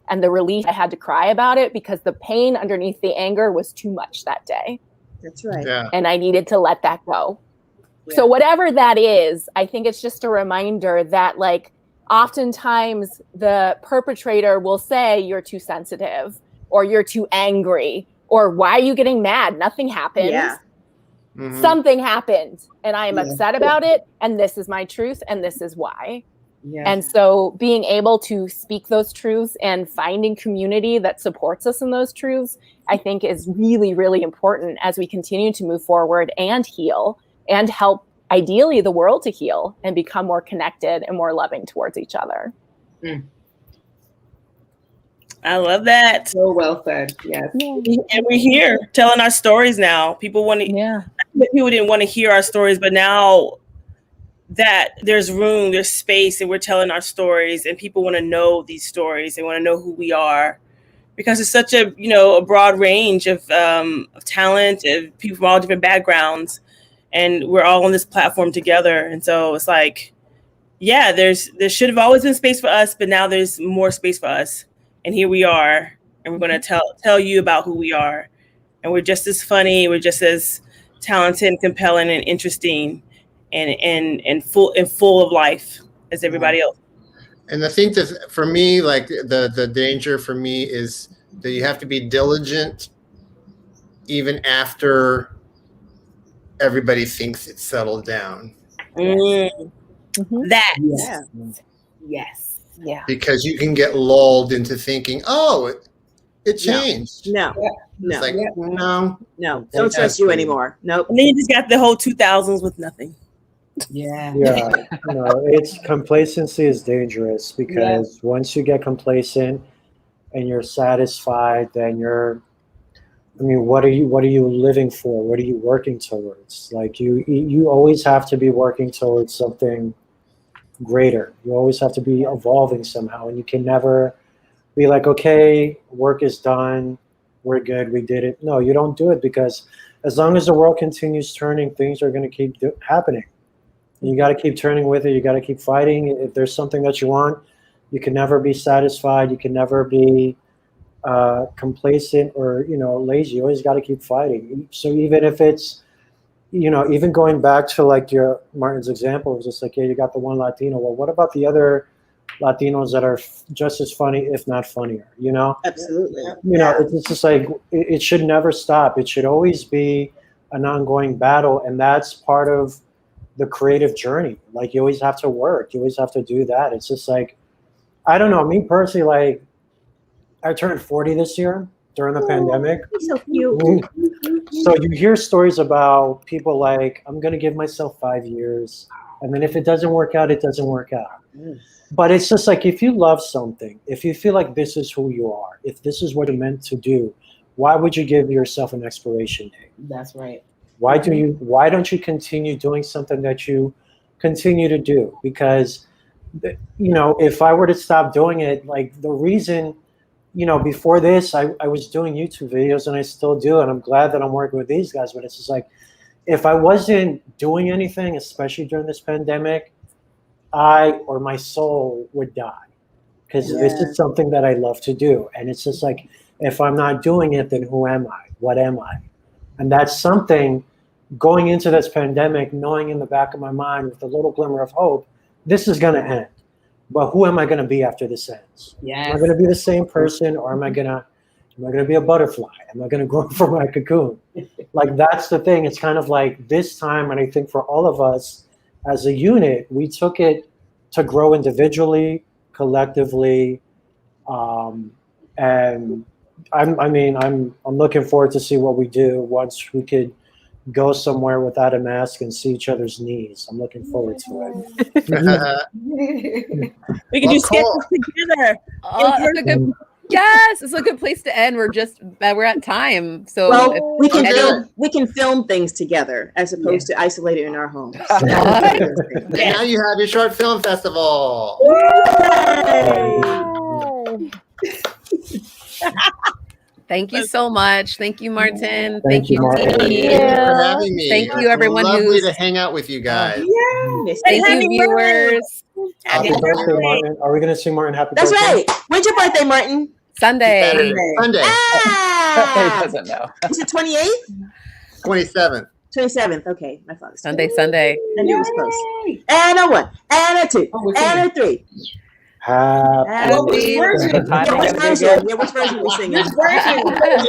And the relief, I had to cry about it because the pain underneath the anger was too much that day. That's right. Yeah. And I needed to let that go. So whatever that is, I think it's just a reminder that like oftentimes the perpetrator will say you're too sensitive or you're too angry or why are you getting mad? Nothing happened. Yeah. Mhm. Something happened and I am upset about it. And this is my truth. And this is why. And so being able to speak those truths and finding community that supports us in those truths, I think is really, really important as we continue to move forward and heal and help ideally the world to heal and become more connected and more loving towards each other. I love that. So well said. Yes. And we're here telling our stories now. People want to, people didn't want to hear our stories, but now that there's room, there's space, and we're telling our stories, and people want to know these stories. They want to know who we are, because it's such a a broad range of talent, of people from all different backgrounds, and we're all on this platform together. And so it's like, yeah, there should have always been space for us, but now there's more space for us, and here we are, and we're going to tell you about who we are, and we're just as funny, we're just as talented, and compelling, and interesting. And full of life as everybody else. And I think that for me, like the danger for me is that you have to be diligent even after everybody thinks it's settled down. That. Yes. Yeah. Because you can get lulled into thinking, oh, it changed. No. It's like, no. Don't trust you anymore. Nope. And then you just got the whole 2000s with nothing. Yeah, it's complacency is dangerous because once you get complacent and you're satisfied, then what are you living for? What are you working towards? Like you always have to be working towards something greater. You always have to be evolving somehow, and you can never be like, okay, work is done, we're good, we did it. No, you don't do it, because as long as the world continues turning, things are going to keep happening. You got to keep turning with it. You got to keep fighting. If there's something that you want, you can never be satisfied. You can never be complacent or lazy. You always got to keep fighting. So even if it's, even going back to like your Martin's example, it was just like, yeah, you got the one Latino. Well, what about the other Latinos that are just as funny, if not funnier? Absolutely. It's just like it should never stop. It should always be an ongoing battle, and that's part of the creative journey. Like you always have to work, you always have to do that. It's just like, I don't know, me personally, like I turned 40 this year during the pandemic. So cute. So you hear stories about people like, I'm going to give myself 5 years, and then if it doesn't work out, it doesn't work out. But it's just like, if you love something, if you feel like this is who you are, if this is what you're meant to do, why would you give yourself an expiration date? That's right. Why don't you continue doing something that you continue to do? Because, if I were to stop doing it, like the reason, before this, I was doing YouTube videos, and I still do, and I'm glad that I'm working with these guys, but it's just like, if I wasn't doing anything, especially during this pandemic, my soul would die, because this is something that I love to do. And it's just like, if I'm not doing it, then who am I? What am I? And that's something, going into this pandemic, knowing in the back of my mind with a little glimmer of hope, this is going to end. But who am I going to be after this ends? Am I going to be the same person, or am I going to be a butterfly? Am I going to grow from my cocoon? Like, that's the thing. It's kind of like this time, and I think for all of us as a unit, we took it to grow individually, collectively, and I'm looking forward to see what we do once we could go somewhere without a mask and see each other's knees. I'm looking forward to it. We can do sketches together. It's a good place to end. We're at time, so we can film things together as opposed to isolated in our homes. Now you have your short film festival. Thank you so much. Thank you, Martin. Thank you, Martin. Thank you for having me. Thank you, everyone Lovely to hang out with you guys. Thank you, viewers. Happy birthday, Martin. Are we going to sing Martin happy That's birthday? right. When's your birthday, Martin? Sunday. Sunday. Ah! He doesn't know. Is it 28th? 27th. 27th. Okay, my father's Sunday. I knew it was close. And a 1, and a 2, and a 3. Happy Which version? Which version we singing? Which version?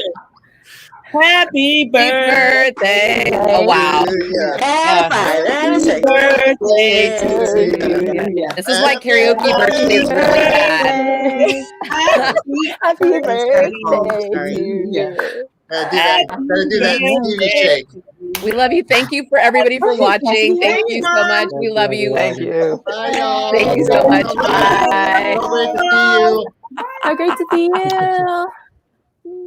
Happy birthday. Oh, wow. And a 5, and a 6. birthday to you. This is why karaoke birthday is really bad. Happy birthday Sorry. to you. Gotta do that Stevie shake. We love you. Thank you for everybody for watching. Thank you so much. We love you. Thank you. Bye, y'all. Thank you so much. Bye. So great to see you. How great to see you.